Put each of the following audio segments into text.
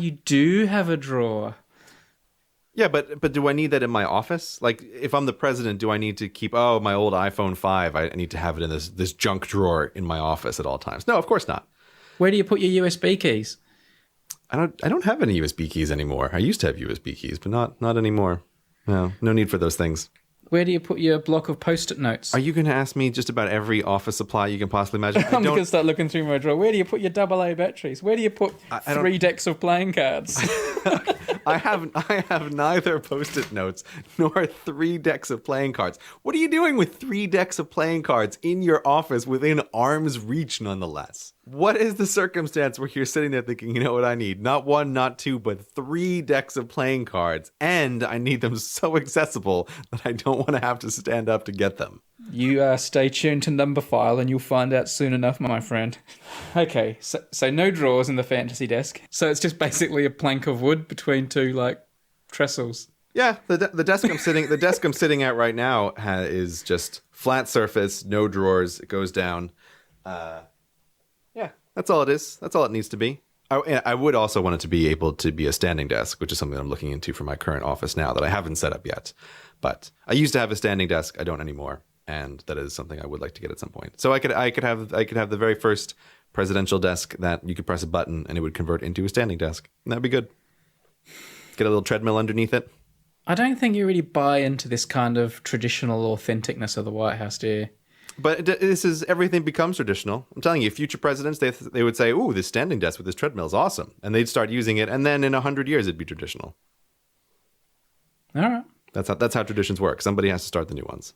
you do have a drawer. Yeah, but do I need that in my office? Like, if I'm the president, do I need to keep, my old iPhone 5, I need to have it in this junk drawer in my office at all times? No, of course not. Where do you put your USB keys? I don't have any USB keys anymore. I used to have USB keys, but not anymore. No need for those things. Where do you put your block of Post-it notes? Are you going to ask me just about every office supply you can possibly imagine? I'm going to start looking through my drawer. Where do you put your AA batteries? Where do you put 3 decks of playing cards? I have neither Post-it notes nor 3 decks of playing cards. What are you doing with 3 decks of playing cards in your office within arm's reach, nonetheless? What is the circumstance where you're sitting there thinking, you know what I need? Not 1, not 2, but 3 decks of playing cards, and I need them so accessible that I don't want to have to stand up to get them. You stay tuned to Number File and you'll find out soon enough, my friend. Okay, so no drawers in the fantasy desk. So it's just basically a plank of wood between 2 trestles. Yeah, the desk I'm sitting at right now is just flat surface, no drawers. It goes down. Yeah, that's all it is. That's all it needs to be. I would also want it to be able to be a standing desk, which is something I'm looking into for my current office now that I haven't set up yet. But I used to have a standing desk. I don't anymore, and that is something I would like to get at some point. So I could have the very first presidential desk that you could press a button and it would convert into a standing desk. And that'd be good. Get a little treadmill underneath it. I don't think you really buy into this kind of traditional authenticness of the White House, do you? But everything becomes traditional. I'm telling you, future presidents, they would say, ooh, this standing desk with this treadmill is awesome. And they'd start using it. And then in 100 years, it'd be traditional. All right. That's how traditions work. Somebody has to start the new ones.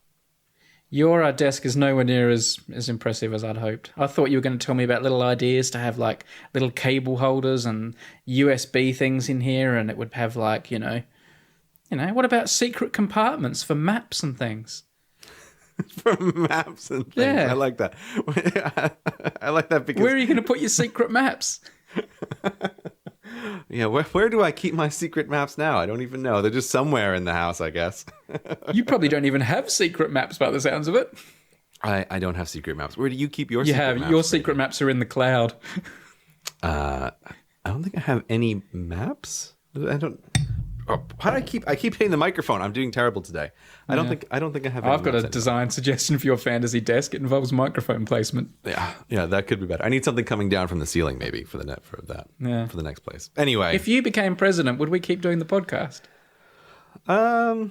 Your desk is nowhere near as impressive as I'd hoped. I thought you were going to tell me about little ideas to have little cable holders and USB things in here. And it would have what about secret compartments for maps and things? For maps and things. Yeah. I like that. I like that because... Where are you going to put your secret maps? Yeah, where do I keep my secret maps now? I don't even know. They're just somewhere in the house, I guess. You probably don't even have secret maps by the sounds of it. I don't have secret maps. Where do you keep your secret maps? Your secret maps are in the cloud. I don't think I have any maps. I don't... Oh, how do I keep hitting the microphone? I'm doing terrible today. I don't think I have. I've got a design suggestion for your fantasy desk. It involves microphone placement. Yeah, that could be better. I need something coming down from the ceiling, maybe for the next place. Anyway, if you became president, would we keep doing the podcast? Yeah,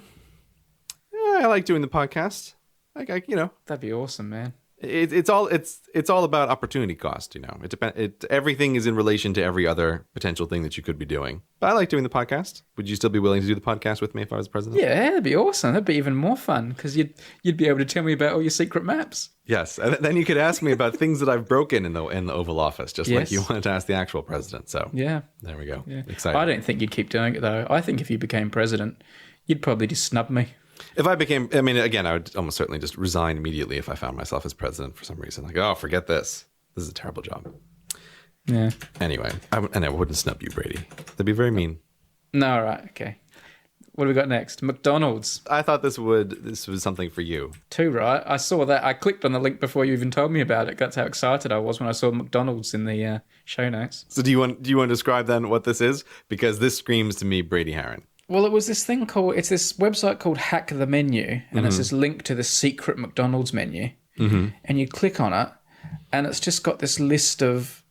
I like doing the podcast. That'd be awesome, man. It's all about opportunity cost. It depends. Everything is in relation to every other potential thing that you could be doing. But I like doing the podcast. Would you still be willing to do the podcast with me if I was president? Yeah, that'd be awesome. That'd be even more fun because you'd be able to tell me about all your secret maps. Yes, and then you could ask me about things that I've broken in the Oval Office, just like you wanted to ask the actual president. So yeah, there we go. Yeah. Exciting. I don't think you'd keep doing it though. I think if you became president, you'd probably just snub me. If I became, again, I would almost certainly just resign immediately if I found myself as president for some reason. Like, oh, forget this. This is a terrible job. Yeah. Anyway, I wouldn't snub you, Brady. That'd be very mean. No, all right, okay. What do we got next? McDonald's. I thought this was something for you. Too, right? I saw that. I clicked on the link before you even told me about it. That's how excited I was when I saw McDonald's in the show notes. So do you want to describe then what this is? Because this screams to me Brady Haran. Well, it was this thing it's this website called Hack the Menu, and it's this link to the secret McDonald's menu, and you click on it, and it's just got this list of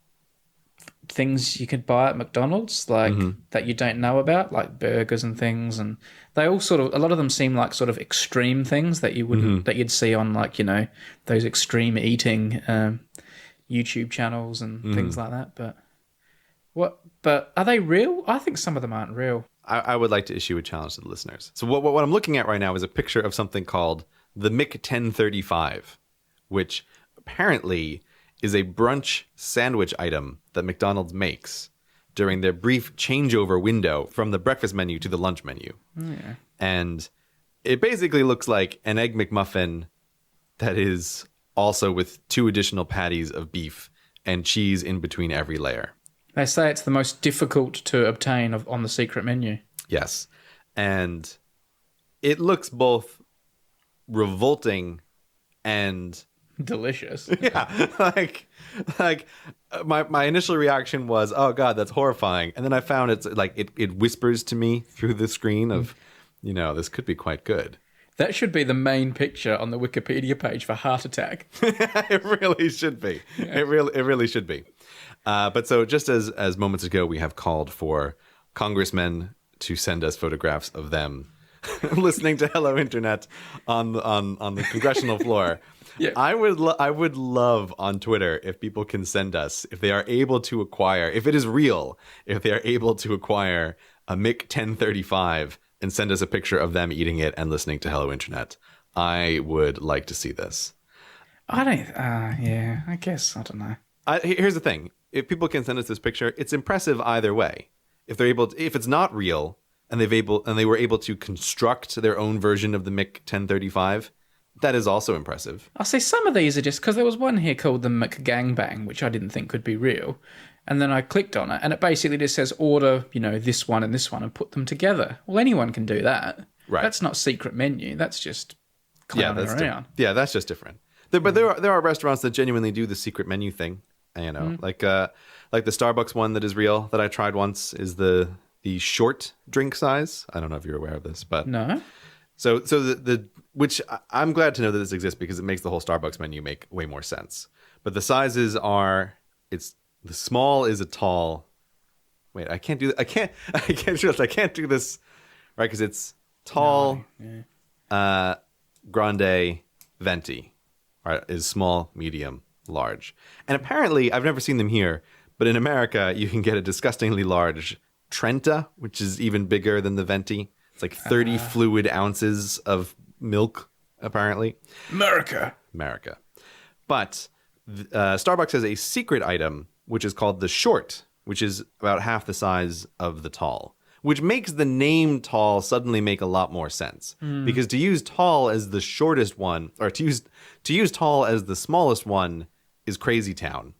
things you could buy at McDonald's, that you don't know about, like burgers and things, and they all a lot of them seem like sort of extreme things that you wouldn't that you'd see on those extreme eating YouTube channels and things like that. But are they real? I think some of them aren't real. I would like to issue a challenge to the listeners. So what I'm looking at right now is a picture of something called the Mick 1035, which apparently is a brunch sandwich item that McDonald's makes during their brief changeover window from the breakfast menu to the lunch menu. Yeah. And it basically looks like an Egg McMuffin that is also with 2 additional patties of beef and cheese in between every layer. They say it's the most difficult to obtain on the secret menu. Yes. And it looks both revolting and delicious. Yeah, my initial reaction was, oh god, that's horrifying, and then I found it's like it whispers to me through the screen of, this could be quite good. That should be the main picture on the Wikipedia page for heart attack. It really should be. Yeah. It really should be. But so just as moments ago we have called for congressmen to send us photographs of them listening to Hello Internet on the congressional floor. Yeah. I would love on Twitter if people can send us, if they are able to acquire, if it is real, if they are able to acquire a MiG 1035 and send us a picture of them eating it and listening to Hello Internet. I would like to see this. I don't know. Here's the thing. If people can send us this picture, it's impressive either way. If it's not real and they were able to construct their own version of the MiG 1035, that is also impressive. I'll say some of these are just because there was one here called the McGangbang, which I didn't think could be real. And then I clicked on it, and it basically just says order, this one and put them together. Well, anyone can do that. Right. That's not secret menu. That's just clowning around. Yeah, that's just different. But there are restaurants that genuinely do the secret menu thing. Like the Starbucks one that is real that I tried once is the short drink size. I don't know if you're aware of this, but no. So which I'm glad to know that this exists because it makes the whole Starbucks menu make way more sense. But the sizes are the small is a tall. Wait, I can't do that. I can't do this right because it's tall, grande, venti, right? Is small, medium, large, and apparently I've never seen them here, but in America you can get a disgustingly large Trenta, which is even bigger than the venti. It's like 30 fluid ounces of milk, apparently. America. But Starbucks has a secret item, which is called the short, which is about half the size of the tall, which makes the name tall suddenly make a lot more sense. Because to use tall as the shortest one, or to use tall as the smallest one is crazy town.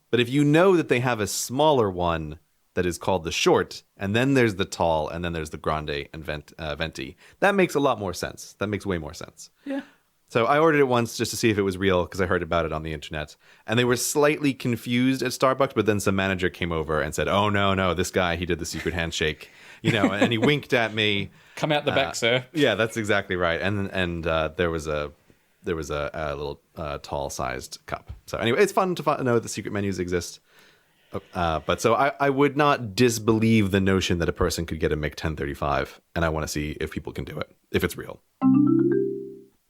But if you know that they have a smaller one that is called the short, and then there's the tall, and then there's the grande and venti, that makes a lot more sense. That makes way more sense. Yeah. So I ordered it once just to see if it was real because I heard about it on the internet. And they were slightly confused at Starbucks, but then some manager came over and said, oh, no, this guy, he did the secret handshake, and he winked at me. Come out the back, sir. Yeah, that's exactly right. And there was a little tall-sized cup. So anyway, it's fun to know that secret menus exist. But so I would not disbelieve the notion that a person could get a MiG 1035, and I want to see if people can do it, if it's real.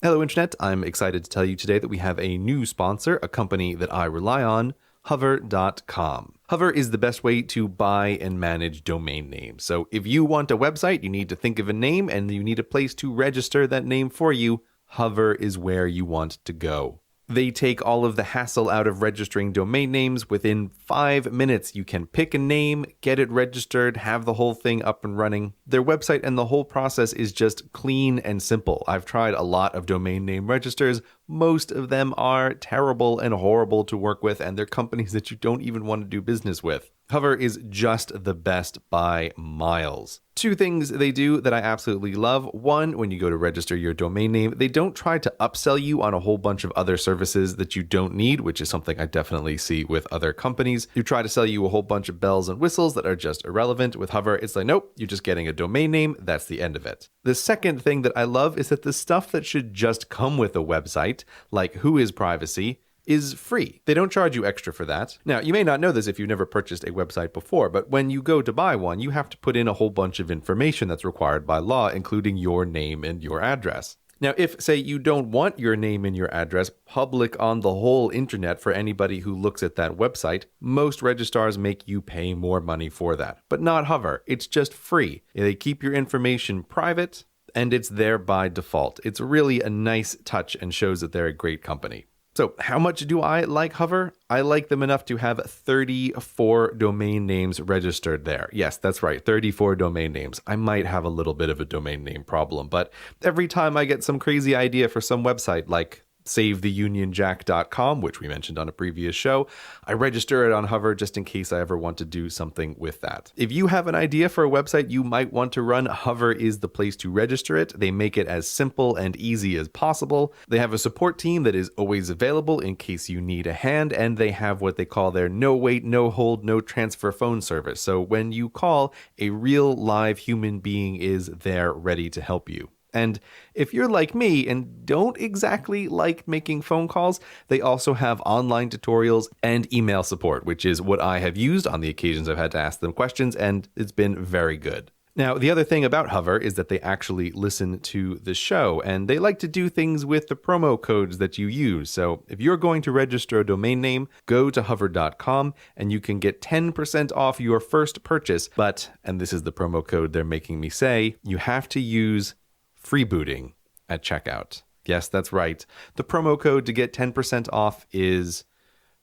Hello, Internet. I'm excited to tell you today that we have a new sponsor, a company that I rely on, Hover.com. Hover is the best way to buy and manage domain names. So if you want a website, you need to think of a name, and you need a place to register that name for you. Hover is where you want to go. They take all of the hassle out of registering domain names. Within 5 minutes, you can pick a name, get it registered, have the whole thing up and running. Their website and the whole process is just clean and simple. I've tried a lot of domain name registers. Most of them are terrible and horrible to work with, and they're companies that you don't even want to do business with. Hover is just the best by miles. 2 things they do that I absolutely love. 1, when you go to register your domain name, they don't try to upsell you on a whole bunch of other services that you don't need, which is something I definitely see with other companies who try to sell you a whole bunch of bells and whistles that are just irrelevant. With Hover, it's like, nope, you're just getting a domain name. That's the end of it. The second thing that I love is that the stuff that should just come with a website, like who is privacy, is free. They don't charge you extra for that. Now, you may not know this if you've never purchased a website before, but when you go to buy one, you have to put in a whole bunch of information that's required by law, including your name and your address. Now, if, say, you don't want your name and your address public on the whole internet for anybody who looks at that website, most registrars make you pay more money for that. But not Hover. It's just free. They keep your information private, and it's there by default. It's really a nice touch and shows that they're a great company. So how much do I like Hover? I like them enough to have 34 domain names registered there. Yes, that's right, 34 domain names. I might have a little bit of a domain name problem, but every time I get some crazy idea for some website, like SaveTheUnionJack.com, which we mentioned on a previous show. I register it on Hover just in case I ever want to do something with that. If you have an idea for a website you might want to run, Hover is the place to register it. They make it as simple and easy as possible. They have a support team that is always available in case you need a hand, and they have what they call their no wait, no hold, no transfer phone service. So when you call, a real live human being is there ready to help you. And if you're like me and don't exactly like making phone calls, they also have online tutorials and email support, which is what I have used on the occasions I've had to ask them questions, and it's been very good. Now, the other thing about Hover is that they actually listen to the show, and they like to do things with the promo codes that you use. So if you're going to register a domain name, go to hover.com and you can get 10% off your first purchase. But, and this is the promo code they're making me say, you have to use freebooting at checkout. Yes, that's right. The promo code to get 10% off is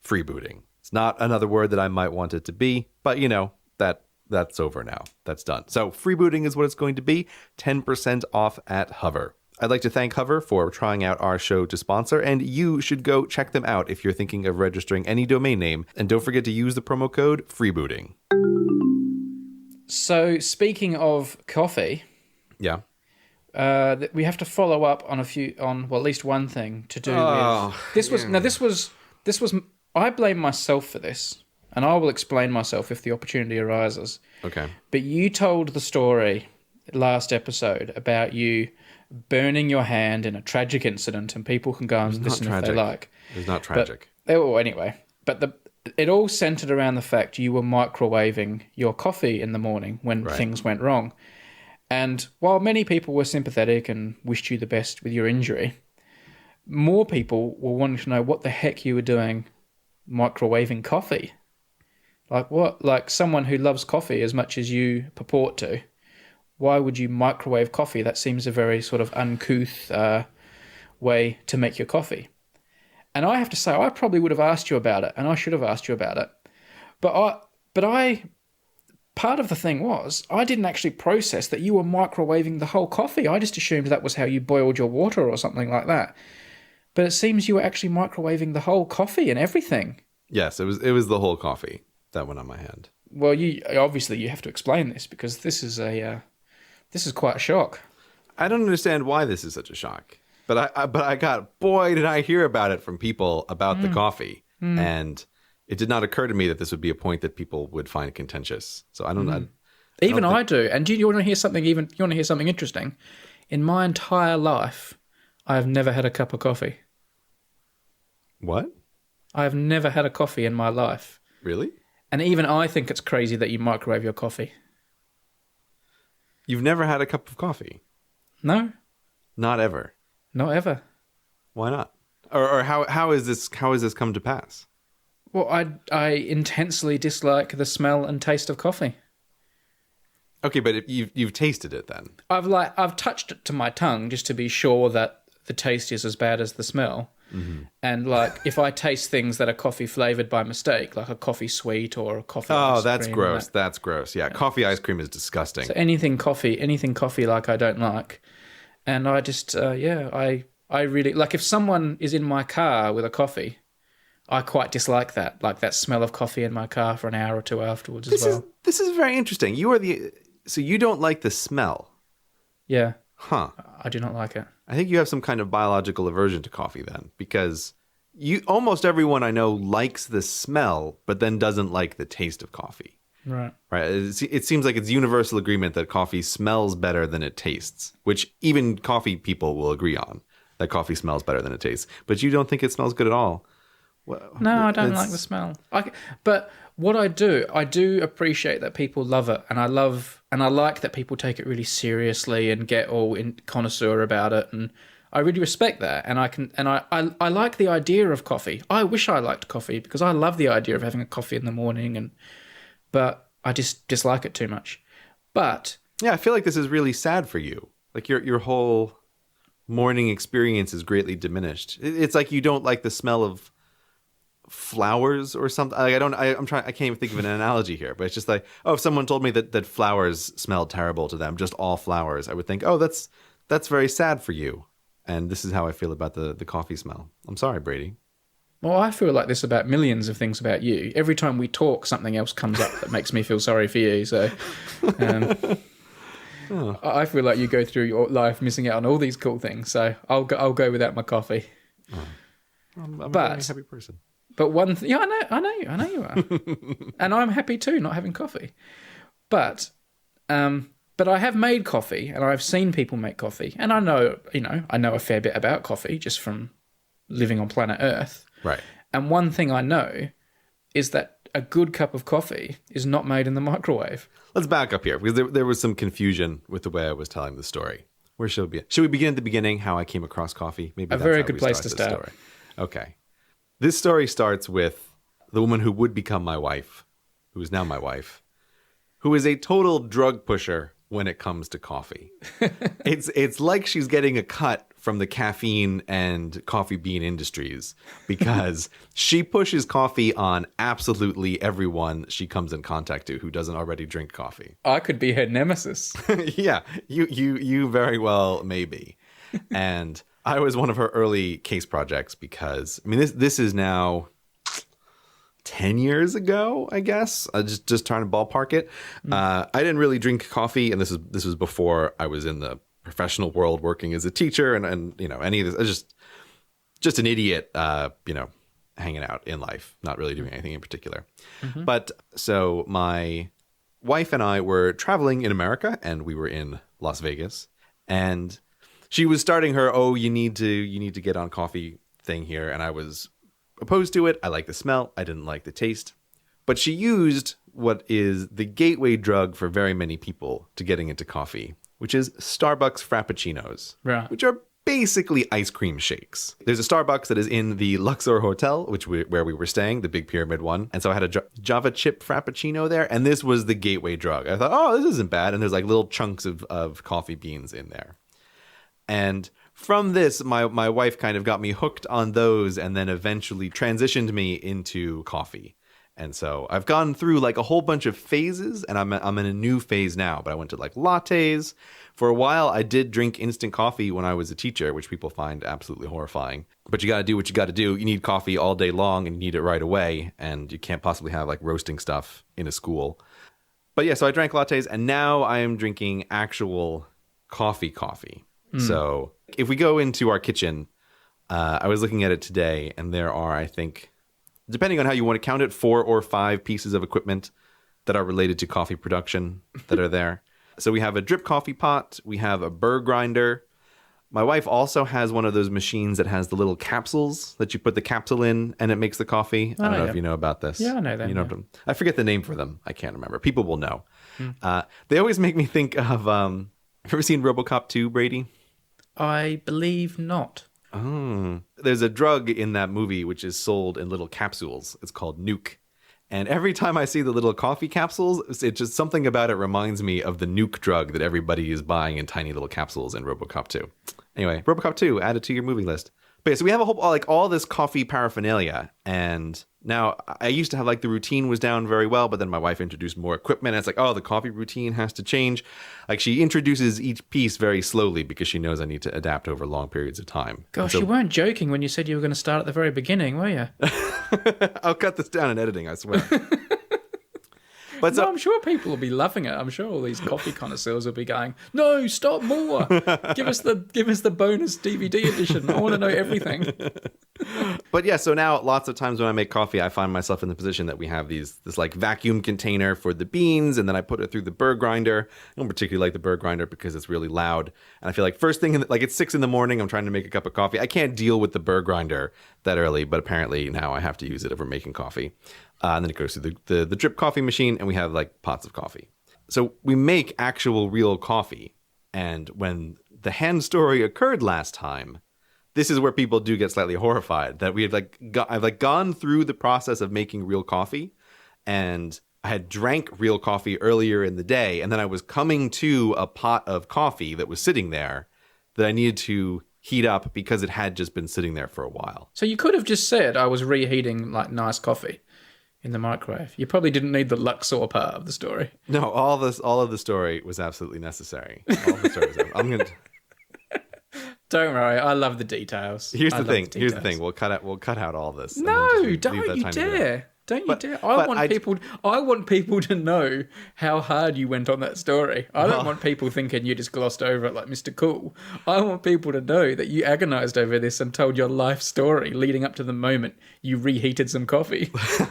freebooting. It's not another word that I might want it to be, but you know, that's over now. That's done. So freebooting is what it's going to be, 10% off at Hover. I'd like to thank Hover for trying out our show to sponsor, and you should go check them out if you're thinking of registering any domain name. And don't forget to use the promo code freebooting. So speaking of coffee, yeah. We have to follow up on at least one thing to do with this. This was. I blame myself for this, and I will explain myself if the opportunity arises. Okay. But you told the story last episode about you burning your hand in a tragic incident, and people can go and listen if they like. It was not tragic. It all centered around the fact you were microwaving your coffee in the morning when things went wrong. And while many people were sympathetic and wished you the best with your injury, more people were wanting to know what the heck you were doing microwaving coffee. Like what? Like someone who loves coffee as much as you purport to, why would you microwave coffee? That seems a very sort of uncouth way to make your coffee. And I have to say, I probably would have asked you about it, and I should have asked you about it. But part of the thing was, I didn't actually process that you were microwaving the whole coffee. I just assumed that was how you boiled your water or something like that. But it seems you were actually microwaving the whole coffee and everything. Yes, it was the whole coffee that went on my hand. Well, you have to explain this, because this is quite a shock. I don't understand why this is such a shock. But did I hear about it from people about the coffee. And it did not occur to me that this would be a point that people would find contentious. So I don't know. I do. And do you want to hear something interesting? In my entire life, I have never had a cup of coffee. What? I have never had a coffee in my life. Really? And even I think it's crazy that you microwave your coffee. You've never had a cup of coffee? No. Not ever? Not ever. Why not? Or how is this come to pass? Well, I intensely dislike the smell and taste of coffee. Okay, but you've tasted it then. I've touched it to my tongue just to be sure that the taste is as bad as the smell. Mm-hmm. And if I taste things that are coffee flavored by mistake, like a coffie sweet or a coffee ice that's cream, gross. That's gross. Yeah, coffee ice cream is disgusting. So anything coffee like I don't like. And I just I really like, if someone is in my car with a coffee, I quite dislike that, like that smell of coffee in my car for an hour or two afterwards as well. This is very interesting. So you don't like the smell? Yeah. Huh. I do not like it. I think you have some kind of biological aversion to coffee then, because almost everyone I know likes the smell, but then doesn't like the taste of coffee. Right. Right. It seems like it's universal agreement that coffee smells better than it tastes, which even coffee people will agree on, that coffee smells better than it tastes. But you don't think it smells good at all. Well, no, I don't like the smell. But what I do appreciate that people love it, and I like that people take it really seriously and get all connoisseur about it, and I really respect that. And I like the idea of coffee. I wish I liked coffee, because I love the idea of having a coffee in the morning, but I just dislike it too much. But yeah, I feel like this is really sad for you. Like your whole morning experience is greatly diminished. It's like you don't like the smell of flowers or something. Like I can't even think of an analogy here, but it's just like, if someone told me that flowers smelled terrible to them, just all flowers, I would think, that's very sad for you. And this is how I feel about the coffee smell. I'm sorry, Brady. Well, I feel like this about millions of things about you. Every time we talk, something else comes up that makes me feel sorry for you. So I feel like you go through your life missing out on all these cool things. So I'll go without my coffee. I'm a very happy person. But one thing, yeah, I know you are. And I'm happy too, not having coffee. But I have made coffee and I've seen people make coffee. And I know a fair bit about coffee just from living on planet Earth. Right. And one thing I know is that a good cup of coffee is not made in the microwave. Let's back up here because there was some confusion with the way I was telling the story. Where should we be? Should we begin at the beginning, how I came across coffee? Maybe a that's very how good we place to this start. Story. Okay. This story starts with the woman who would become my wife, who is now my wife, who is a total drug pusher when it comes to coffee. It's like she's getting a cut from the caffeine and coffee bean industries because she pushes coffee on absolutely everyone she comes in contact to who doesn't already drink coffee. I could be her nemesis. Yeah, you very well may be. And I was one of her early case projects because, I mean, this is now 10 years ago, I guess. Just trying to ballpark it. I didn't really drink coffee, and this was before I was in the professional world working as a teacher, and any of this. I was just an idiot, hanging out in life, not really doing anything in particular. Mm-hmm. But so my wife and I were traveling in America, and we were in Las Vegas, and she was starting her, you need to get on coffee thing here, and I was opposed to it. I like the smell. I didn't like the taste. But she used what is the gateway drug for very many people to getting into coffee, which is Starbucks Frappuccinos, right, which are basically ice cream shakes. There's a Starbucks that is in the Luxor Hotel, where we were staying, the Big Pyramid one. And so I had a Java chip Frappuccino there, and this was the gateway drug. I thought, this isn't bad. And there's like little chunks of coffee beans in there. And from this, my wife kind of got me hooked on those and then eventually transitioned me into coffee. And so I've gone through like a whole bunch of phases, and I'm in a new phase now. But I went to like lattes. For a while, I did drink instant coffee when I was a teacher, which people find absolutely horrifying. But you got to do what you got to do. You need coffee all day long, and you need it right away. And you can't possibly have like roasting stuff in a school. But yeah, so I drank lattes, and now I am drinking actual coffee. So if we go into our kitchen, I was looking at it today, and there are, I think, depending on how you want to count it, 4 or 5 pieces of equipment that are related to coffee production that are there. So we have a drip coffee pot. We have a burr grinder. My wife also has one of those machines that has the little capsules that you put the capsule in and it makes the coffee. I don't know if you know about this. Yeah, I know that. You know, I forget the name for them. I can't remember. People will know. They always make me think of, have you ever seen RoboCop 2, Brady? I believe not. Oh. There's a drug in that movie which is sold in little capsules. It's called Nuke. And every time I see the little coffee capsules, it's just something about it reminds me of the Nuke drug that everybody is buying in tiny little capsules in RoboCop 2. Anyway, RoboCop 2, add it to your movie list. But yeah, so we have a whole, like, all this coffee paraphernalia. And now I used to have, like, the routine was down very well, but then my wife introduced more equipment. And it's like, the coffee routine has to change. Like, she introduces each piece very slowly because she knows I need to adapt over long periods of time. Gosh, you weren't joking when you said you were going to start at the very beginning, were you? I'll cut this down in editing, I swear. But no, I'm sure people will be loving it. I'm sure all these coffee connoisseurs will be going, "No, stop more! Give us the bonus DVD edition. I want to know everything." But yeah, so now lots of times when I make coffee, I find myself in the position that we have this like vacuum container for the beans, and then I put it through the burr grinder. I don't particularly like the burr grinder because it's really loud, and I feel like first thing, like it's 6 a.m, I'm trying to make a cup of coffee. I can't deal with the burr grinder that early, but apparently now I have to use it if we're making coffee. And then it goes through the drip coffee machine, and we have like pots of coffee. So we make actual real coffee. And when the hand story occurred last time, this is where people do get slightly horrified that we have I've gone through the process of making real coffee, and I had drank real coffee earlier in the day, and then I was coming to a pot of coffee that was sitting there that I needed to heat up because it had just been sitting there for a while. So you could have just said I was reheating like nice coffee in the microwave. You probably didn't need the Luxor part of the story. No, all of the story was absolutely necessary. All of the story was I'm gonna. Don't worry, I love the details. Here's I the love thing. the Here's the details. thing. We'll cut out all this. And then No, just leave don't that you tiny bit out. dare. Don't you dare. but I want people to know how hard you went on that story. I don't want people thinking you just glossed over it like Mr. Cool. I want people to know that you agonized over this and told your life story leading up to the moment you reheated some coffee.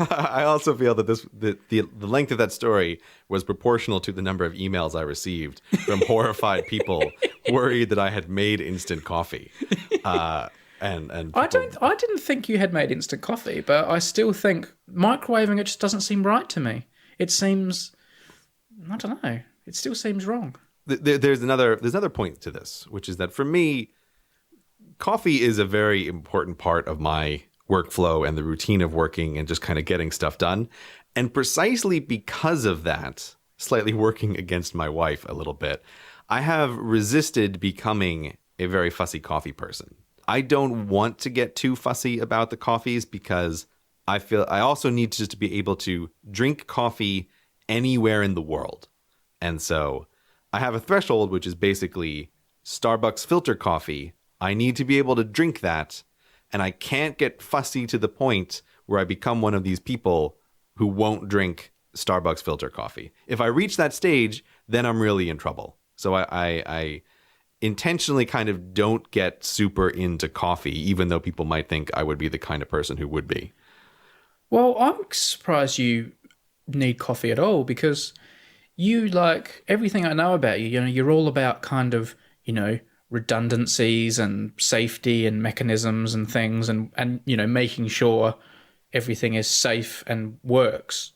I also feel that the length of that story was proportional to the number of emails I received from horrified people worried that I had made instant coffee. And I didn't think you had made instant coffee, but I still think microwaving it just doesn't seem right to me. It seems, I don't know. It still seems wrong. There's another point to this, which is that for me, coffee is a very important part of my workflow and the routine of working and just kind of getting stuff done. And precisely because of that, slightly working against my wife a little bit, I have resisted becoming a very fussy coffee person. I don't want to get too fussy about the coffees because I feel I also need to just be able to drink coffee anywhere in the world. And so I have a threshold, which is basically Starbucks filter coffee. I need to be able to drink that. And I can't get fussy to the point where I become one of these people who won't drink Starbucks filter coffee. If I reach that stage, then I'm really in trouble. So I intentionally kind of don't get super into coffee, even though people might think I would be the kind of person who would be. Well, I'm surprised you need coffee at all because you, like everything I know about you, you're all about kind of, redundancies and safety and mechanisms and things and making sure everything is safe and works.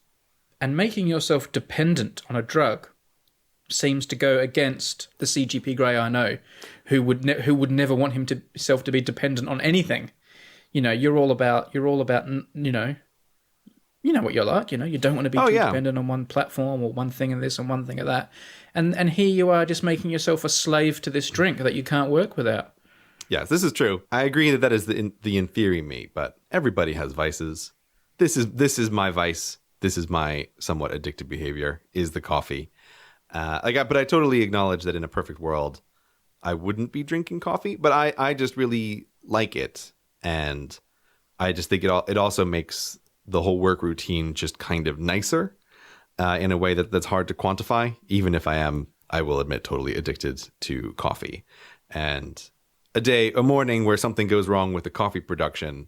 And making yourself dependent on a drug seems to go against the CGP Grey I know, who would never want himself to be dependent on anything. You're all about you know what you're like. You don't want to be dependent on one platform or one thing of this and one thing of that. And here you are just making yourself a slave to this drink that you can't work without. Yes, this is true. I agree that is the in theory me, but everybody has vices. This is my vice. This is my somewhat addictive behavior. Is the coffee. But I totally acknowledge that in a perfect world, I wouldn't be drinking coffee, but I just really like it. And I just think it also makes the whole work routine just kind of nicer in a way that's hard to quantify, even if I will admit, totally addicted to coffee. And a morning where something goes wrong with the coffee production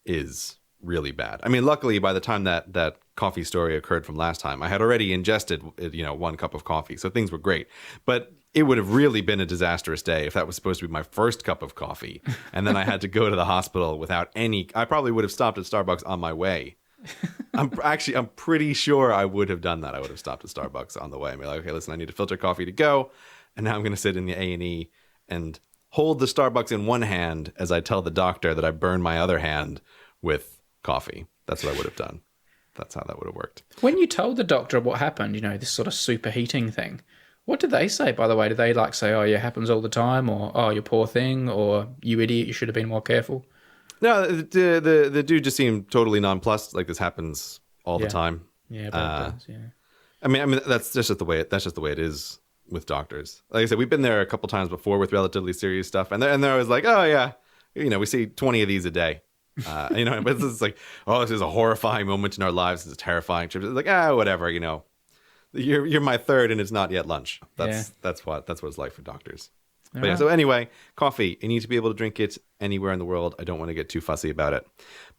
is really bad. I mean, luckily, by the time that coffee story occurred from last time, I had already ingested, 1 cup of coffee. So things were great. But it would have really been a disastrous day if that was supposed to be my first cup of coffee. And then I had to go to the hospital without any. I probably would have stopped at Starbucks on my way. I'm pretty sure I would have done that. I would have stopped at Starbucks on the way and be like, okay, listen, I need a filter coffee to go. And now I'm going to sit in the A&E and hold the Starbucks in one hand as I tell the doctor that I burned my other hand with coffee. That's what I would have done. That's how that would have worked. When you told the doctor what happened, this sort of superheating thing, what did they say, by the way? Did they say, oh, yeah, it happens all the time, or oh, you poor thing, or you idiot, you should have been more careful? No, the dude just seemed totally nonplussed. Like, this happens all the time. Yeah, but it does, yeah. I mean, that's just the way it is with doctors. Like I said, we've been there a couple times before with relatively serious stuff, and they're always like, oh yeah, we see 20 of these a day. But it's like, oh, this is a horrifying moment in our lives. It's a terrifying trip. It's like, whatever, you're my third and it's not yet lunch. That's what it's like for doctors. But yeah, so anyway, coffee, you need to be able to drink it anywhere in the world. I don't want to get too fussy about it.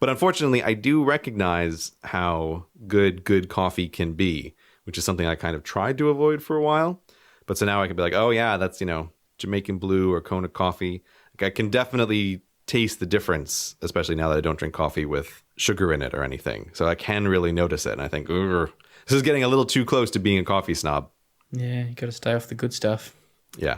But unfortunately, I do recognize how good coffee can be, which is something I kind of tried to avoid for a while. But so now I can be like, oh yeah, that's, Jamaican Blue or Kona coffee. Like, I can definitely taste the difference, especially now that I don't drink coffee with sugar in it or anything. So I can really notice it. And I think, this is getting a little too close to being a coffee snob. Yeah, you got to stay off the good stuff. Yeah.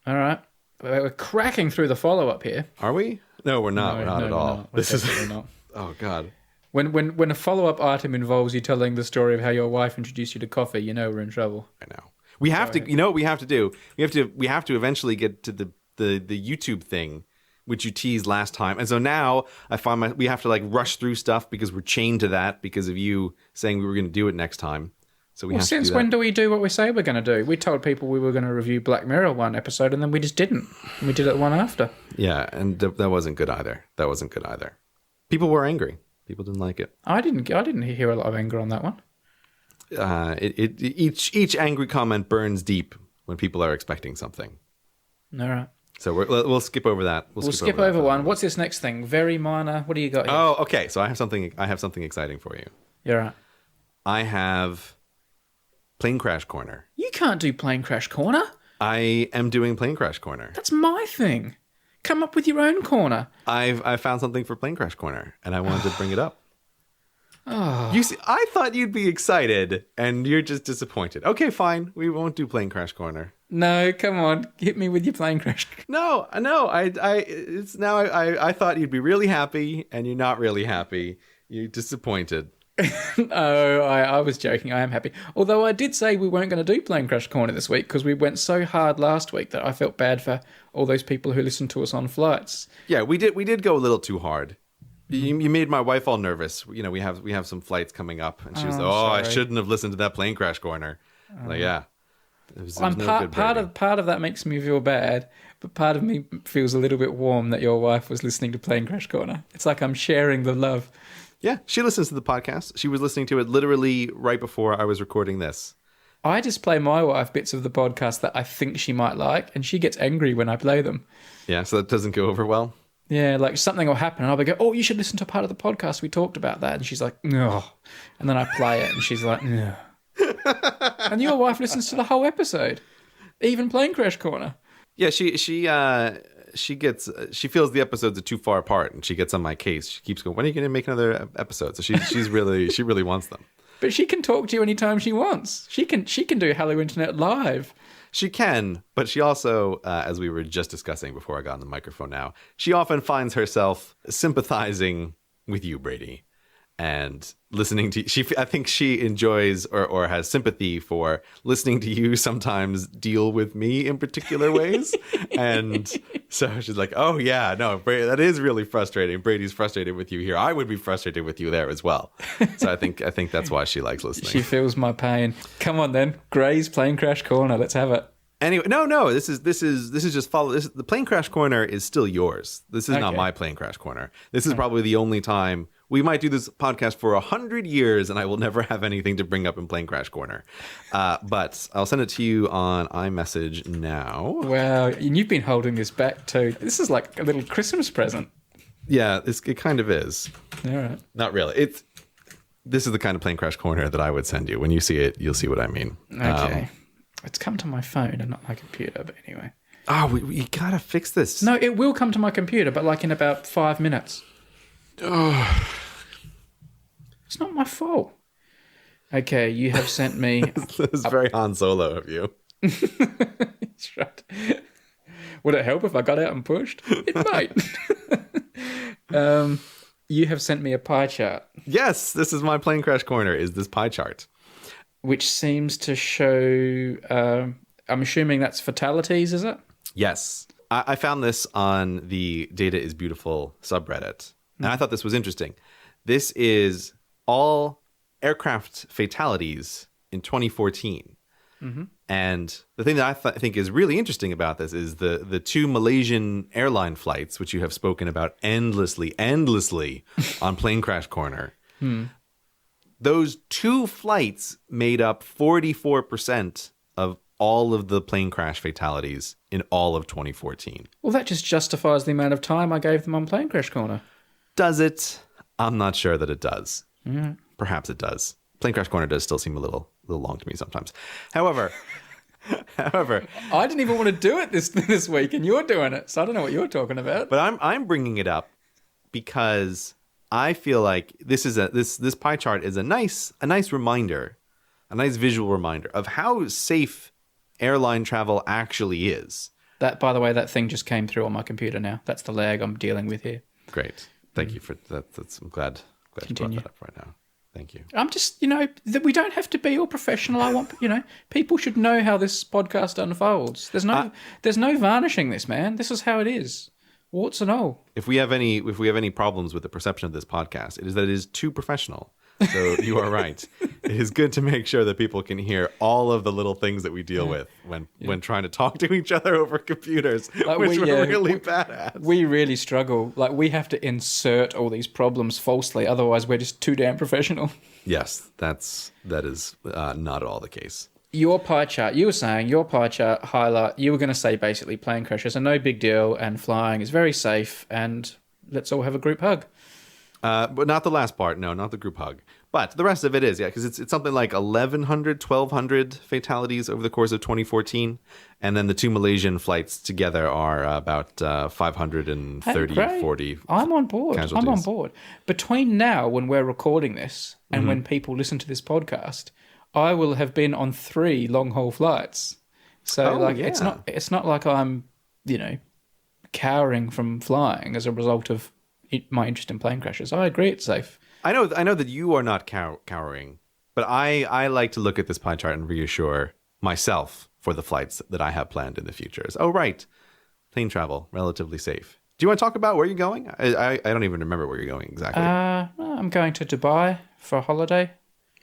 All right. We're cracking through the follow-up here. Are we? No, we're not. We're not at all. Not. This is not. Oh, God. When a follow-up item involves you telling the story of how your wife introduced you to coffee, we're in trouble. I know. We have to. You know what we have to do? We have to eventually get to the YouTube thing, which you teased last time. And so now I find we have to rush through stuff because we're chained to that because of you saying we were going to do it next time. So we Well, have to since do when that. do we do what we say we're going to do? We told people we were going to review Black Mirror one episode, and then we just didn't. And we did it the one after. Yeah, and that wasn't good either. People were angry. People didn't like it. I didn't hear a lot of anger on that one. Each angry comment burns deep when people are expecting something. All right. So we'll skip over that. We'll skip over one. What's this next thing? Very minor. What do you got here? Oh, okay. So I have something exciting for you. You're right. I have Plane Crash Corner. You can't do Plane Crash Corner. I am doing Plane Crash Corner. That's my thing. Come up with your own corner. I found something for Plane Crash Corner, and I wanted to bring it up. Oh. You see, I thought you'd be excited, and you're just disappointed. Okay, fine. We won't do Plane Crash Corner. No, come on. Hit me with your Plane Crash. No. I thought you'd be really happy, and you're not really happy. You're disappointed. Oh, I was joking. I am happy. Although I did say we weren't going to do Plane Crash Corner this week because we went so hard last week that I felt bad for all those people who listened to us on flights. Yeah, we did go a little too hard. You made my wife all nervous. You know, we have some flights coming up, and she was like, I shouldn't have listened to that Plane Crash Corner. Like, yeah. It was no good part of that makes me feel bad, but part of me feels a little bit warm that your wife was listening to Plane Crash Corner. It's like I'm sharing the love. Yeah, she listens to the podcast. She was listening to it literally right before I was recording this. I just play my wife bits of the podcast that I think she might like, and she gets angry when I play them. Yeah, so that doesn't go over well. Yeah, like something will happen, and I'll go, "Oh, you should listen to a part of the podcast. We talked about that." And she's like, "No," and then I play it, and she's like, "No." And your wife listens to the whole episode, even Plane Crash Corner. Yeah, she feels the episodes are too far apart, and she gets on my case. She keeps going, "When are you going to make another episode?" So she really wants them. But she can talk to you anytime she wants. She can do Hello Internet live. She can, but she also, as we were just discussing before I got on the microphone now, she often finds herself sympathizing with you, Brady, and listening to I think she enjoys or has sympathy for listening to you sometimes deal with me in particular ways. And so she's like, "Oh yeah, no, Brady, that is really frustrating. Brady's frustrated with you here. I would be frustrated with you there as well." So I think that's why she likes listening. She feels my pain. Come on then, Gray's Plane Crash Corner. Let's have it. Anyway, no. This is just follow. The Plane Crash Corner is still yours. This is not my Plane Crash Corner. This is probably the only time we might do this podcast for 100 years, and I will never have anything to bring up in Plane Crash Corner. But I'll send it to you on iMessage now. Wow, and you've been holding this back too. This is like a little Christmas present. Yeah, it kind of is. All right. Not really. This is the kind of Plane Crash Corner that I would send you. When you see it, you'll see what I mean. Okay. It's come to my phone and not my computer, but anyway. Oh, we gotta fix this. No, it will come to my computer, but like in about 5 minutes. Oh. It's not my fault. Okay, you have sent me... This is very Han Solo of you. That's right. Would it help if I got out and pushed? It might. You have sent me a pie chart. Yes, this is my Plane Crash Corner, is this pie chart. Which seems to show... I'm assuming that's fatalities, is it? Yes. I found this on the Data is Beautiful subreddit. And I thought this was interesting. This is all aircraft fatalities in 2014. Mm-hmm. And the thing that I think is really interesting about this is the two Malaysian airline flights, which you have spoken about endlessly on Plane Crash Corner. Those two flights made up 44% of all of the plane crash fatalities in all of 2014. Well, that just justifies the amount of time I gave them on Plane Crash Corner. Does it? I'm not sure that it does. Yeah. Perhaps it does. Plane Crash Corner does still seem a little long to me sometimes. However, I didn't even want to do it this week, and you're doing it, so I don't know what you're talking about. But I'm bringing it up because I feel like this pie chart is a nice reminder, a nice visual reminder of how safe airline travel actually is. That, by the way, that thing just came through on my computer now. That's the lag I'm dealing with here. Great. Thank you for that. I'm glad you brought that up right now. Thank you. I'm just, we don't have to be all professional. I want, people should know how this podcast unfolds. There's no varnishing this, man. This is how it is. Warts and all. If we have any problems with the perception of this podcast, it is that it is too professional. So you are right. It is good to make sure that people can hear all of the little things that we deal with when trying to talk to each other over computers, Like which we're really bad at. We really struggle. Like, we have to insert all these problems falsely, otherwise we're just too damn professional. Yes, that is not at all the case. Your pie chart, you were saying your pie chart highlight, you were going to say basically plane crashes are no big deal and flying is very safe and let's all have a group hug. But not the last part. No, not the group hug. But the rest of it is, yeah, because it's something like 1,100 fatalities over the course of 2014. And then the 2 Malaysian flights together are about 530, Hey, 40 I'm on board. casualties. I'm on board. Between now, when we're recording this, and when people listen to this podcast, I will have been on 3 long-haul flights. So, it's not like I'm, cowering from flying as a result of my interest in plane crashes. I agree it's safe. I know that you are not cowering, but I like to look at this pie chart and reassure myself for the flights that I have planned in the future. Oh, right. Plane travel, relatively safe. Do you want to talk about where you're going? I don't even remember where you're going exactly. I'm going to Dubai for a holiday.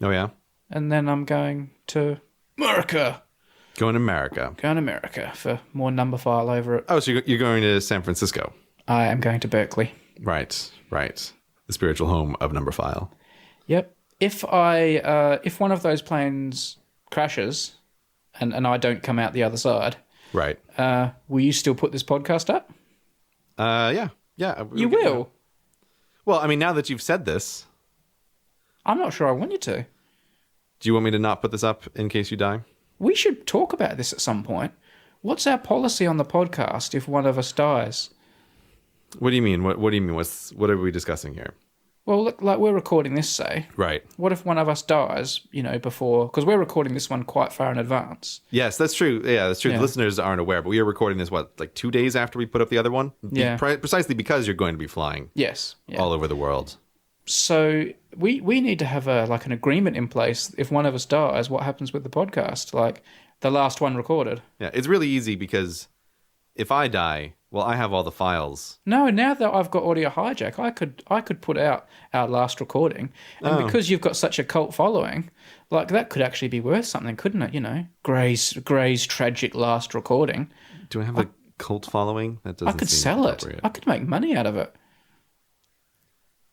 Oh, yeah? And then I'm going to America. Going to America. Going to America for more number file over it. Oh, so you're going to San Francisco. I am going to Berkeley. Right. The spiritual home of number file. Yep. If one of those planes crashes and I don't come out the other side, right? Will you still put this podcast up? Yeah. You will. Well, I mean, now that you've said this, I'm not sure I want you to. Do you want me to not put this up in case you die? We should talk about this at some point. What's our policy on the podcast if one of us dies? What do you mean? What do you mean? What are we discussing here? Well, look, like we're recording this, say. Right. What if one of us dies, before... Because we're recording this one quite far in advance. Yes, that's true. Yeah, that's true. Yeah. The listeners aren't aware, but we are recording this, 2 days after we put up the other one? Yeah. Precisely because you're going to be flying. Yes. Yeah. All over the world. So we need to have an agreement in place. If one of us dies, what happens with the podcast? Like the last one recorded. Yeah, it's really easy because if I die... Well, I have all the files. No, now that I've got Audio Hijack, I could put out our last recording. And because you've got such a cult following, that could actually be worth something, couldn't it? Gray's tragic last recording. Do I have a cult following? That doesn't I could seem sell it. I could make money out of it.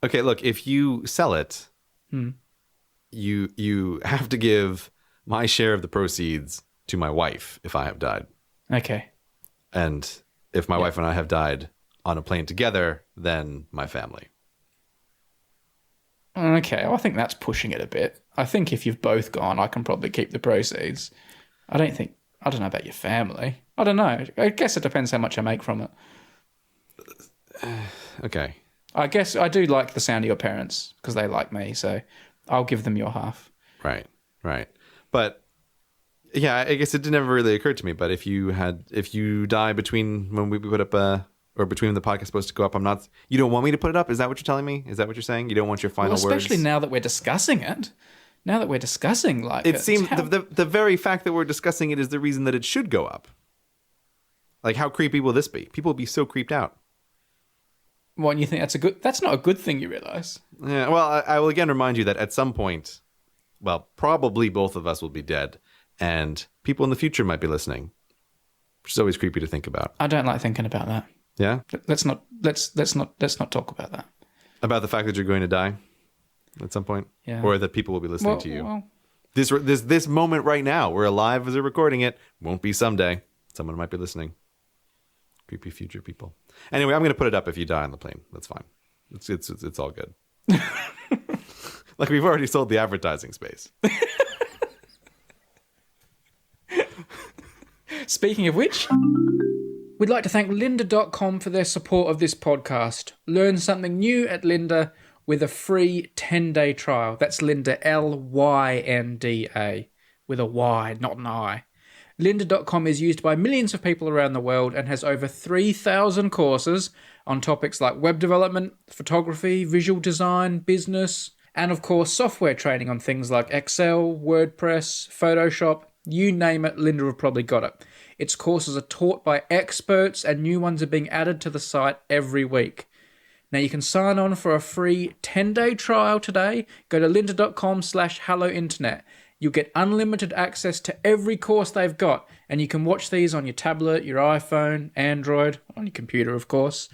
Okay, look, if you sell it, you have to give my share of the proceeds to my wife if I have died. Okay. And... if my wife and I have died on a plane together, then my family. Okay, I think that's pushing it a bit. I think if you've both gone, I can probably keep the proceeds. I don't know about your family. I don't know. I guess it depends how much I make from it. Okay. I guess I do like the sound of your parents because they like me, so I'll give them your half. Right. But... yeah, I guess it never really occurred to me, but if you die between when we put up or between when the podcast is supposed to go up, you don't want me to put it up? Is that what you're telling me? Is that what you're saying? You don't want your final words? Especially now that we're discussing it. Now that we're discussing it seems the very fact that we're discussing it is the reason that it should go up. Like, how creepy will this be? People will be so creeped out. Well, and you think that's not a good thing, you realize? Yeah, well, I will again remind you that at some point, well, probably both of us will be dead. And people in the future might be listening, which is always creepy to think about. I don't like thinking about that. Yeah? Let's not talk about that. About the fact that you're going to die at some point? Yeah. Or that people will be listening to you. Well, this moment right now, we're alive as we're recording it, won't be someday. Someone might be listening. Creepy future people. Anyway, I'm going to put it up if you die on the plane. That's fine. It's all good. Like, we've already sold the advertising space. Speaking of which, we'd like to thank lynda.com for their support of this podcast. Learn something new at Lynda with a free 10-day trial. That's Lynda, Lynda, with a Y, not an I. Lynda.com is used by millions of people around the world and has over 3,000 courses on topics like web development, photography, visual design, business, and of course software training on things like Excel, WordPress, Photoshop. You name it, Lynda have probably got it. Its courses are taught by experts and new ones are being added to the site every week. Now, you can sign on for a free 10-day trial today. Go to lynda.com/hellointernet. You'll get unlimited access to every course they've got, and you can watch these on your tablet, your iPhone, Android, on your computer, of course.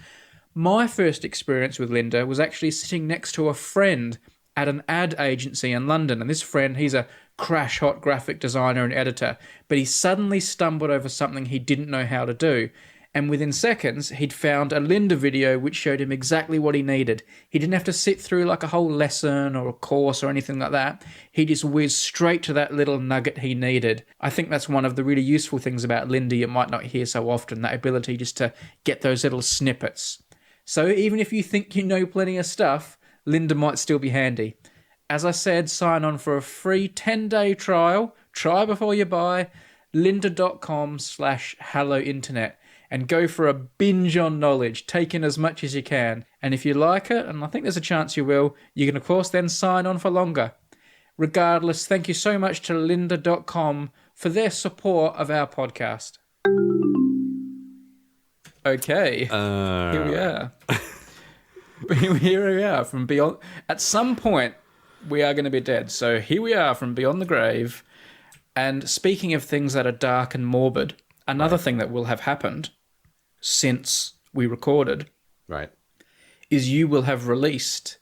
My first experience with Lynda was actually sitting next to a friend at an ad agency in London. And this friend, he's a crash hot graphic designer and editor, but he suddenly stumbled over something he didn't know how to do. And within seconds, he'd found a Lynda video which showed him exactly what he needed. He didn't have to sit through like a whole lesson or a course or anything like that. He just whizzed straight to that little nugget he needed. I think that's one of the really useful things about Lynda you might not hear so often, that ability just to get those little snippets. So even if you think you know plenty of stuff, Lynda might still be handy. As I said, sign on for a free 10-day trial. Try before you buy. lynda.com/hellointernet. And go for a binge on knowledge. Take in as much as you can. And if you like it, and I think there's a chance you will, you can of course then sign on for longer. Regardless, thank you so much to lynda.com for their support of our podcast. Okay, here we are. Here we are from beyond. At some point, we are going to be dead. So here we are from beyond the grave. And speaking of things that are dark and morbid, another thing that will have happened since we recorded, right, is you will have released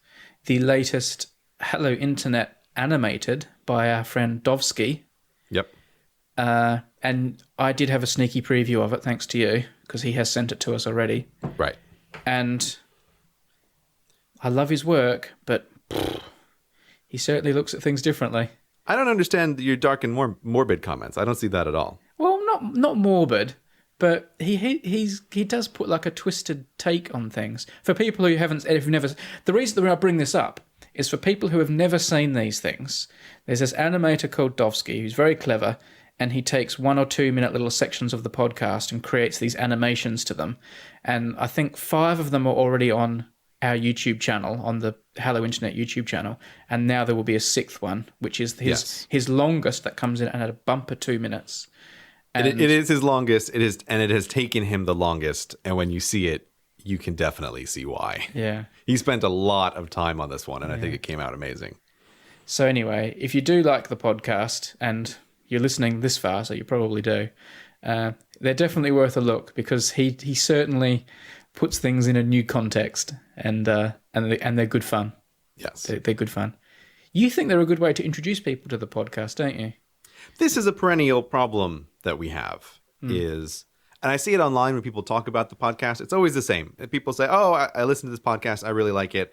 the latest Hello Internet animated by our friend Dovsky. Yep. And I did have a sneaky preview of it, thanks to you, because he has sent it to us already. Right. And I love his work, but he certainly looks at things differently. I don't understand your dark and morbid comments. I don't see that at all. Well, not morbid, but he does put like a twisted take on things. For people who have never, the reason that I bring this up is for people who have never seen these things. There's this animator called Dovsky who's very clever, and he takes 1 or 2 minute little sections of the podcast and creates these animations to them. And I think 5 of them are already on our YouTube channel, on the Hello Internet YouTube channel, and now there will be a 6th one, which is his longest, that comes in at a bumper 2 minutes. And it is his longest. It has taken him the longest. And when you see it, you can definitely see why. Yeah. He spent a lot of time on this one, and I think it came out amazing. So anyway, if you do like the podcast, and you're listening this far, so you probably do, they're definitely worth a look, because he certainly puts things in a new context, and they're good fun. Yes. They're good fun. You think they're a good way to introduce people to the podcast, don't you? This is a perennial problem that we have, and I see it online when people talk about the podcast. It's always the same. People say, oh, I listen to this podcast, I really like it.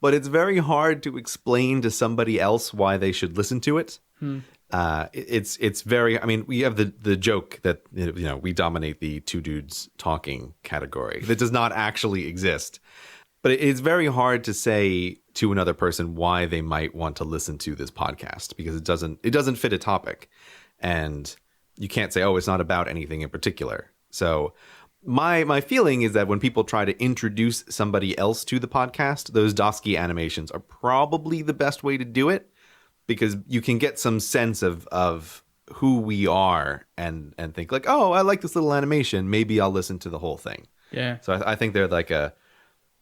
But it's very hard to explain to somebody else why they should listen to it. It's very, I mean, we have the joke that, we dominate the two dudes talking category. That does not actually exist. But it's very hard to say to another person why they might want to listen to this podcast, because it doesn't fit a topic. And you can't say, oh, it's not about anything in particular. So my feeling is that when people try to introduce somebody else to the podcast, those Dovsky animations are probably the best way to do it, because you can get some sense of who we are and think like, oh, I like this little animation. Maybe I'll listen to the whole thing. Yeah. So I think they're like a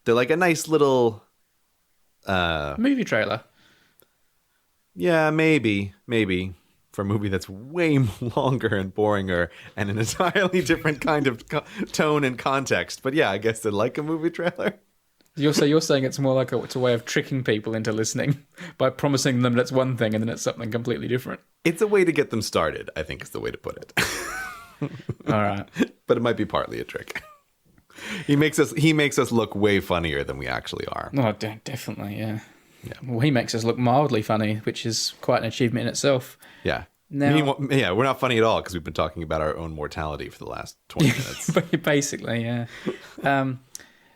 nice little movie trailer. Yeah, maybe for a movie that's way longer and boringer and an entirely different kind of tone and context. But yeah, I guess they're like a movie trailer. You're saying it's more like it's a way of tricking people into listening by promising them that's one thing and then it's something completely different. It's a way to get them started, I think is the way to put it. All right. But it might be partly a trick. He makes us look way funnier than we actually are. Oh, definitely, yeah. Well, he makes us look mildly funny, which is quite an achievement in itself. Yeah. Now, we're not funny at all because we've been talking about our own mortality for the last 20 minutes. Basically, yeah.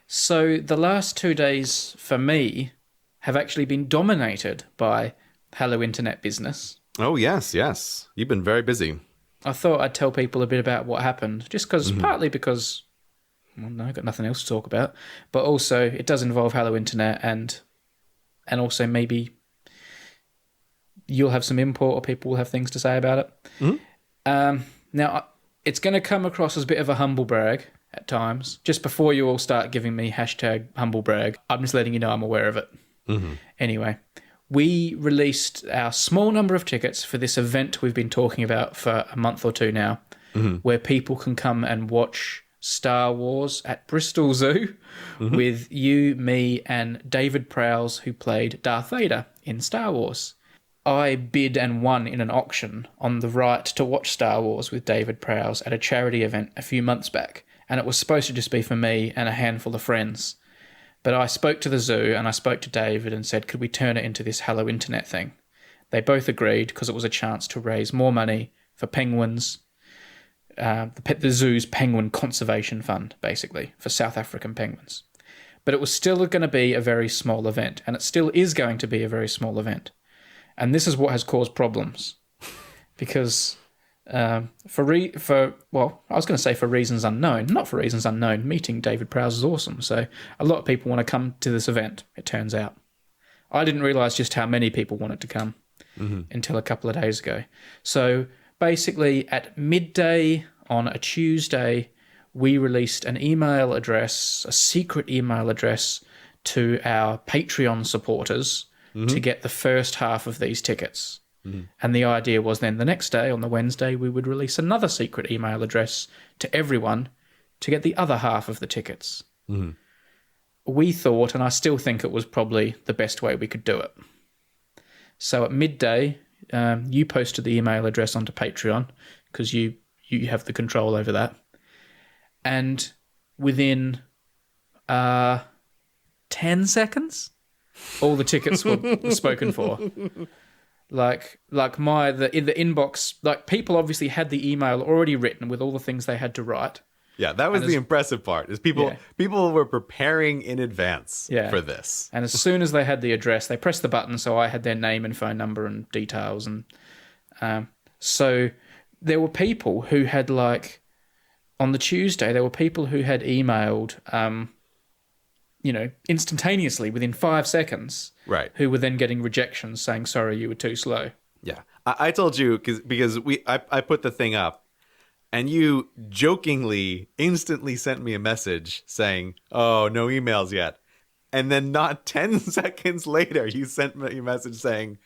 So the last 2 days for me have actually been dominated by Hello Internet business. Oh, yes. You've been very busy. I thought I'd tell people a bit about what happened, just partly because, well, no, I've got nothing else to talk about, but also it does involve Hello Internet, and also maybe you'll have some input or people will have things to say about it. Now, it's going to come across as a bit of a humble brag, at times. Just before you all start giving me #humblebrag, I'm just letting you know I'm aware of it. Anyway, we released our small number of tickets for this event we've been talking about for a month or two now, where people can come and watch Star Wars at Bristol Zoo with you, me, and David Prowse, who played Darth Vader in Star Wars. I bid and won in an auction on the right to watch Star Wars with David Prowse at a charity event a few months back, and it was supposed to just be for me and a handful of friends. But I spoke to the zoo and I spoke to David and said, could we turn it into this Hello Internet thing? They both agreed because it was a chance to raise more money for penguins, the zoo's penguin conservation fund, basically, for South African penguins. But it was still going to be a very small event, and it still is going to be a very small event. And this is what has caused problems. Because I was going to say for reasons unknown. Not for reasons unknown. Meeting David Prowse is awesome. So a lot of people want to come to this event, it turns out. I didn't realise just how many people wanted to come until a couple of days ago. So basically at midday on a Tuesday, we released an email address, a secret email address to our Patreon supporters to get the first half of these tickets. And the idea was then the next day, on the Wednesday, we would release another secret email address to everyone to get the other half of the tickets. We thought, and I still think it was probably the best way we could do it. So at midday, you posted the email address onto Patreon because you have the control over that. And within 10 seconds, all the tickets were spoken for. Like in the inbox, like people obviously had the email already written with all the things they had to write. Yeah, that was the impressive part. Is people were preparing in advance for this. And as soon as they had the address, they pressed the button, so I had their name and phone number and details, and so there were people who had on the Tuesday there were people who had emailed instantaneously within 5 seconds, right? Who were then getting rejections saying, sorry, you were too slow. Yeah. I told you because I put the thing up and you jokingly instantly sent me a message saying, oh, no emails yet. And then not 10 seconds later, you sent me a message saying,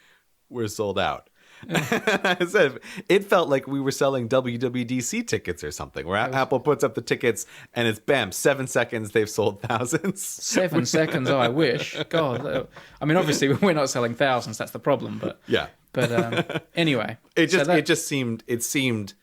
we're sold out. I said it felt like we were selling WWDC tickets or something, where Apple puts up the tickets and it's bam, 7 seconds, they've sold thousands. 7 seconds, I wish. God, I mean, obviously we're not selling thousands. That's the problem. But yeah. But anyway, it seemed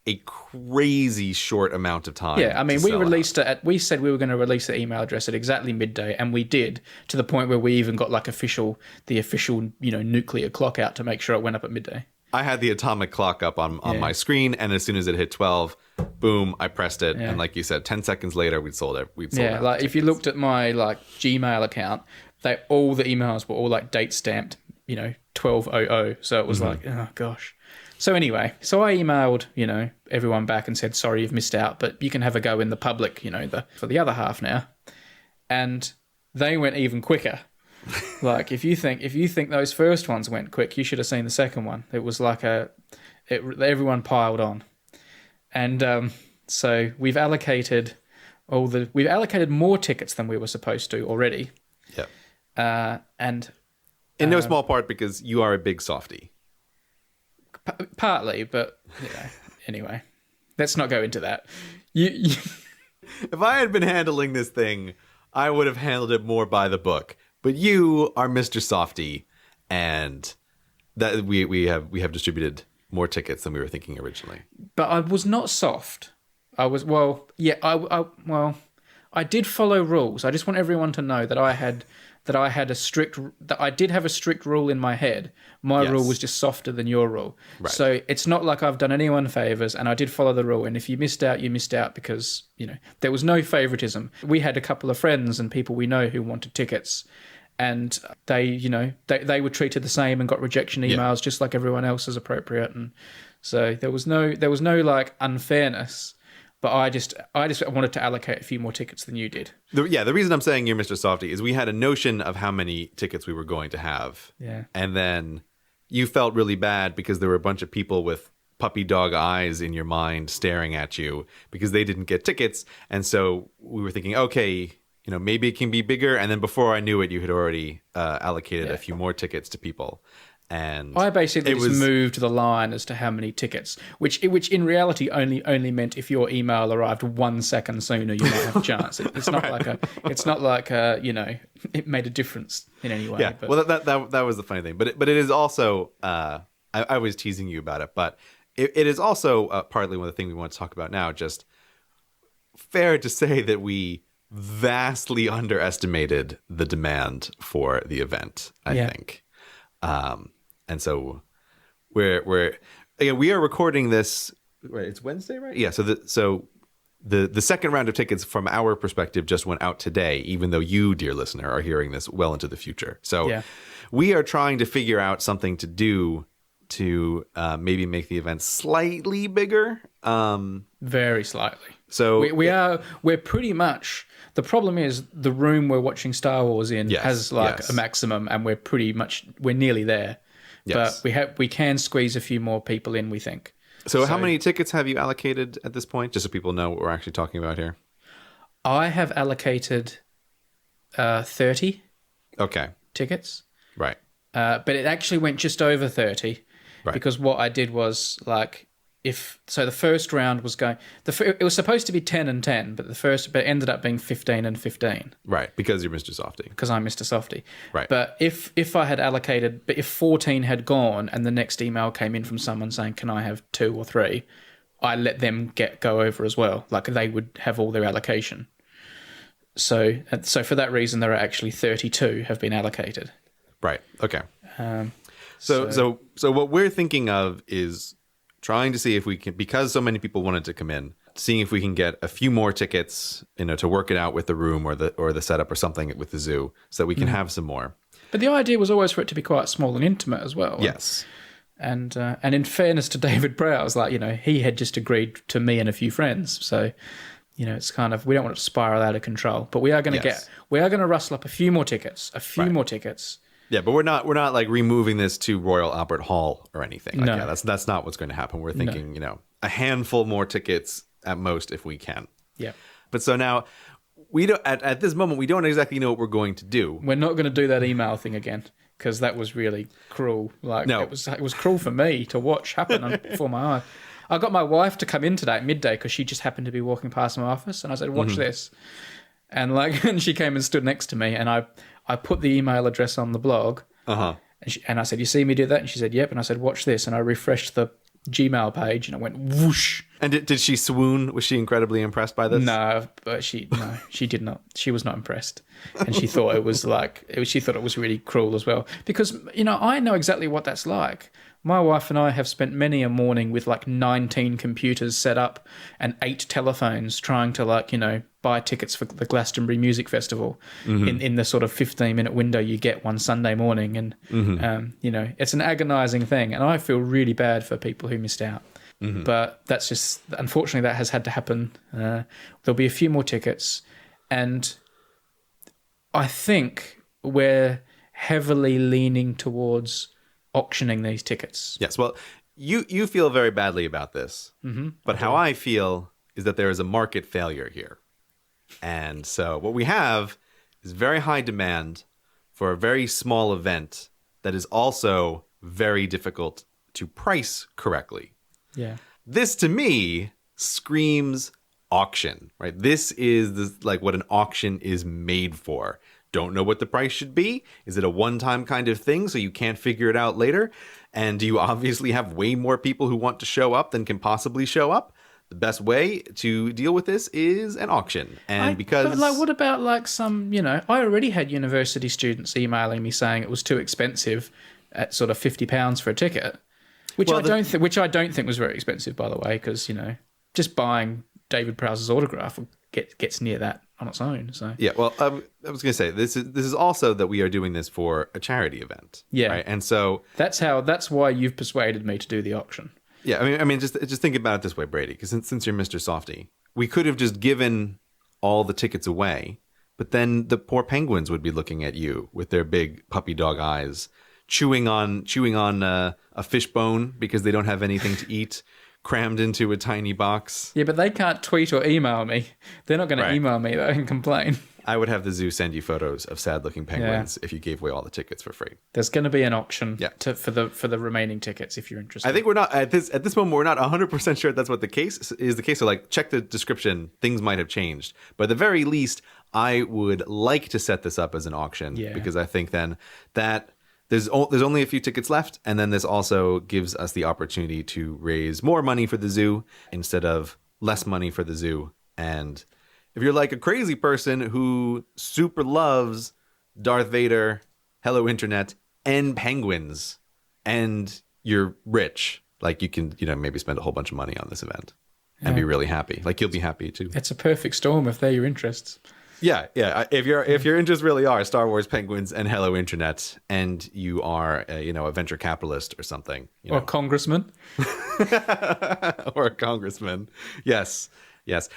a crazy short amount of time. Yeah, I mean, we released it. We said we were going to release the email address at exactly midday, and we did, to the point where we even got the official nuclear clock out to make sure it went up at midday. I had the atomic clock up on my screen, and as soon as it hit 12, boom, I pressed it, and like you said, 10 seconds later, we'd sold it. Yeah, like if you looked at my Gmail account, all the emails were all date stamped, 1200. So it was oh gosh. So anyway, I emailed, everyone back and said, sorry, you've missed out, but you can have a go in the public, for the other half now. And they went even quicker. If you think those first ones went quick, you should have seen the second one. It was everyone piled on. And so we've allocated more tickets than we were supposed to already. Yeah. And in no small part because you are a big softie. Partly, but anyway, let's not go into that. If I had been handling this thing, I would have handled it more by the book. But you are Mr. Softy, and that we have distributed more tickets than we were thinking originally. But I was not soft. I was I did follow rules. I just want everyone to know that I did have a strict rule in my head. My rule was just softer than your rule. Right. So it's not like I've done anyone favors, and I did follow the rule. And if you missed out, you missed out because, there was no favoritism. We had a couple of friends and people we know who wanted tickets, and they were treated the same and got rejection emails just like everyone else is appropriate. And so there was no unfairness. But I just wanted to allocate a few more tickets than you did. The reason I'm saying you're Mr. Softy is we had a notion of how many tickets we were going to have. Yeah. And then you felt really bad because there were a bunch of people with puppy dog eyes in your mind staring at you because they didn't get tickets. And so we were thinking, okay, maybe it can be bigger. And then before I knew it, you had already allocated a few more tickets to people. And I basically just moved the line as to how many tickets, which in reality only meant if your email arrived 1 second sooner, you might have a chance. It's not like it made a difference in any way. Yeah, but. well, that was the funny thing. But it is also, I was teasing you about it, but it is also partly one of the things we want to talk about now. Just fair to say that we vastly underestimated the demand for the event, I think. And so we are recording this. Right, it's Wednesday, right? Yeah. So the second round of tickets from our perspective just went out today, even though you, dear listener, are hearing this well into the future. So we are trying to figure out something to do to maybe make the event slightly bigger. Very slightly. So we're pretty much. The problem is the room we're watching Star Wars in has a maximum, and we're nearly there. Yes. But we can squeeze a few more people in, we think. So how many tickets have you allocated at this point, just so people know what we're actually talking about here? I have allocated 30 tickets. Right. But it actually went just over 30 because what I did was the first round was going. It was supposed to be 10 and 10, but it ended up being 15 and 15. Right, because you're Mr. Softy. Because I'm Mr. Softy. Right. But if I had allocated, if 14 had gone, and the next email came in from someone saying, "Can I have 2 or 3?" I let them go over as well. They would have all their allocation. So for that reason, there are actually 32 have been allocated. Right. Okay. So what we're thinking of is trying to see if we can, because so many people wanted to come in, seeing if we can get a few more tickets, to work it out with the room or the setup or something with the zoo, so that we can have some more. But the idea was always for it to be quite small and intimate as well. Yes. And in fairness to David Prowse, he had just agreed to me and a few friends, so it's kind of, we don't want it to spiral out of control. But we are going to rustle up a few more tickets, more tickets. Yeah, but we're not removing this to Royal Albert Hall or anything. No. That's not what's going to happen. We're thinking, a handful more tickets at most if we can. Yeah. But so now we don't at this moment we don't exactly know what we're going to do. We're not going to do that email thing again because that was really cruel. No. It was cruel for me to watch happen before my eyes. I got my wife to come in today at midday because she just happened to be walking past my office, and I said, "Watch this." And and she came and stood next to me, and I put the email address on the blog. And I said, "You see me do that?" And she said, "Yep." And I said, "Watch this." And I refreshed the Gmail page, and it went whoosh. And did she swoon? Was she incredibly impressed by this? No, but she did not. She was not impressed, and she thought it was she thought it was really cruel as well. Because I know exactly what that's like. My wife and I have spent many a morning with 19 computers set up and 8 telephones trying to buy tickets for the Glastonbury Music Festival in the sort of 15-minute window you get one Sunday morning. And, it's an agonizing thing. And I feel really bad for people who missed out. But that's just, unfortunately, that has had to happen. There'll be a few more tickets. And I think we're heavily leaning towards auctioning these tickets. Yes, well, you feel very badly about this, but how I feel is that there is a market failure here. And so what we have is very high demand for a very small event that is also very difficult to price correctly. Yeah. This, to me, screams auction, right? This is what an auction is made for. Don't know what the price should be? Is it a one-time kind of thing so you can't figure it out later? And do you obviously have way more people who want to show up than can possibly show up? The best way to deal with this is an auction. And but what about some, I already had university students emailing me saying it was too expensive at sort of £50 for a ticket, which I don't think was very expensive, by the way, because, just buying David Prowse's autograph gets near that on its own. So yeah, well, I was going to say this is also that we are doing this for a charity event. Yeah, right? And so that's why you've persuaded me to do the auction. Yeah, I mean, just think about it this way, Brady, because since you're Mr. Softy, we could have just given all the tickets away, but then the poor penguins would be looking at you with their big puppy dog eyes, chewing on a fish bone because they don't have anything to eat, crammed into a tiny box. Yeah, but they can't tweet or email me. They're not going to email me though and complain. I would have the zoo send you photos of sad-looking penguins if you gave away all the tickets for free. There's going to be an auction for the remaining tickets if you're interested. I think we're not at this moment. We're not 100% sure that's what the case is. The case, so like check the description. Things might have changed, but at the very least, I would like to set this up as an auction because I think then that there's only a few tickets left, and then this also gives us the opportunity to raise more money for the zoo instead of less money for the zoo. And if you're like a crazy person who super loves Darth Vader, Hello Internet, and penguins, and you're rich, like you can, maybe spend a whole bunch of money on this event and be really happy. Like you'll be happy too. It's a perfect storm if they're your interests. Yeah. If your interests really are Star Wars, penguins, and Hello Internet, and you are a venture capitalist or something, or a congressman, or a congressman, yes.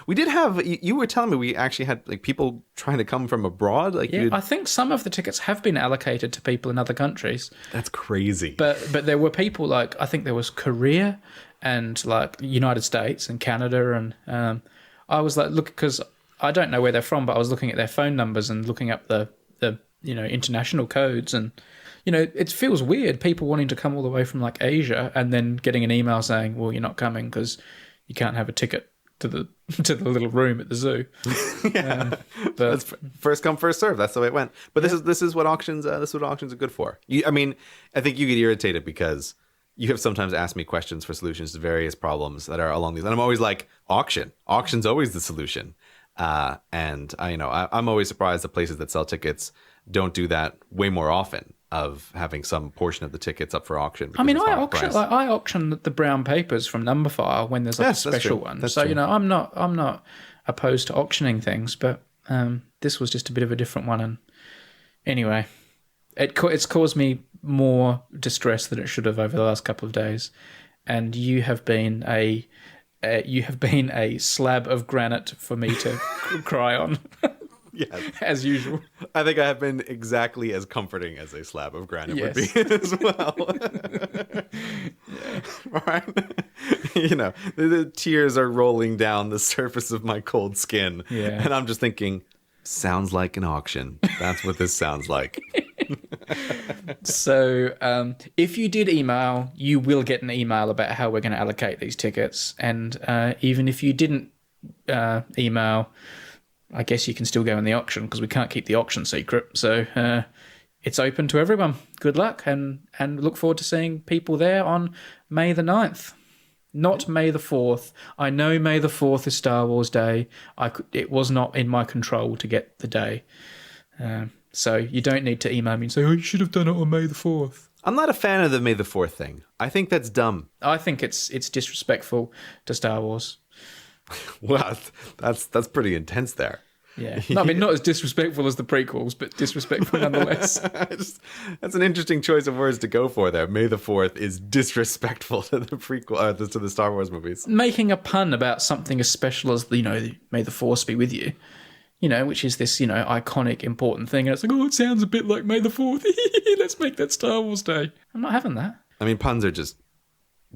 We did have. You were telling me we actually had like people trying to come from abroad. Like, I think some of the tickets have been allocated to people in other countries. That's crazy. But there were people like I think there was Korea and like United States and Canada, and I was like, look, because I don't know where they're from, but I was looking at their phone numbers and looking up the international codes, and it feels weird people wanting to come all the way from like Asia and then getting an email saying, well, you're not coming because you can't have a ticket to the little room at the zoo. But that's first come first serve. That's the way it went. But this is what auctions are good for. I think you get irritated because you have sometimes asked me questions for solutions to various problems that are along these, and I'm always like, auction's always the solution. And I'm always surprised that places that sell tickets don't do that way more often, of having some portion of the tickets up for auction. I auction the brown papers from Numberphile when there's a special one. That's true. I'm not opposed to auctioning things, but this was just a bit of a different one. And anyway, it's caused me more distress than it should have over the last couple of days. And you have been a slab of granite for me to cry on. Yes. As usual. I think I have been exactly as comforting as a slab of granite would be as well. Right? The tears are rolling down the surface of my cold skin. Yeah. And I'm just thinking, sounds like an auction. That's what this sounds like. So if you did email, you will get an email about how we're going to allocate these tickets. And even if you didn't email, I guess you can still go in the auction because we can't keep the auction secret. So it's open to everyone. Good luck and look forward to seeing people there on May the 9th. Not May the 4th. I know May the 4th is Star Wars Day. It was not in my control to get the day. So you don't need to email me and say, you should have done it on May the 4th. I'm not a fan of the May the 4th thing. I think that's dumb. I think it's disrespectful to Star Wars. Well, that's pretty intense there. Yeah. No, I mean, not as disrespectful as the prequels, but disrespectful nonetheless. That's an interesting choice of words to go for there. May the 4th is disrespectful to the prequel, to the Star Wars movies. Making a pun about something as special as, May the Force be with you, which is this, iconic, important thing. And it's like, it sounds a bit like May the 4th. Let's make that Star Wars Day. I'm not having that. I mean, puns are just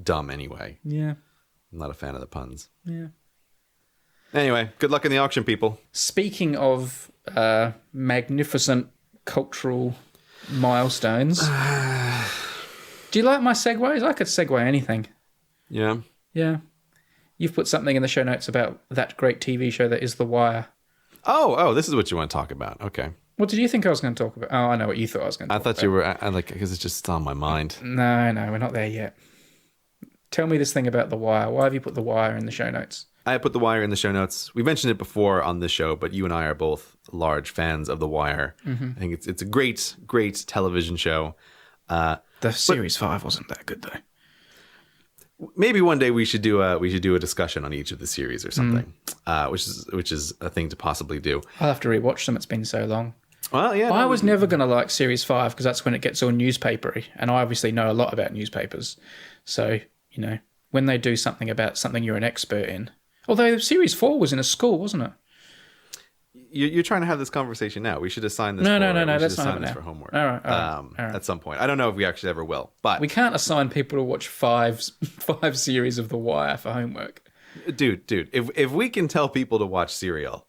dumb anyway. Yeah. I'm not a fan of the puns. Yeah. Anyway, good luck in the auction, people. Speaking of magnificent cultural milestones, do you like my segues? I could segue anything. Yeah. Yeah. You've put something in the show notes about that great TV show that is The Wire. Oh, this is what you want to talk about. Okay. What did you think I was going to talk about? Oh, I know what you thought I was going to talk about. I thought you were, because it's just on my mind. No, we're not there yet. Tell me this thing about The Wire. Why have you put The Wire in the show notes? I put The Wire in the show notes. We mentioned it before on this show, but you and I are both large fans of The Wire. Mm-hmm. I think it's a great, great television show. The series 5 wasn't that good though. Maybe one day we should do a discussion on each of the series or something, which is a thing to possibly do. I'll have to rewatch them. It's been so long. Well, yeah. I was never going to like series 5 because that's when it gets all newspapery, and I obviously know a lot about newspapers. So when they do something about something you're an expert in. Although series 4 was in a school, wasn't it? you're trying to have this conversation now. We should assign this. No. We should Let's not assign have it this now. for homework. All right. At some point. I don't know if we actually ever will, but We can't assign people to watch five series of The Wire for homework. dude, if we can tell people to watch Serial,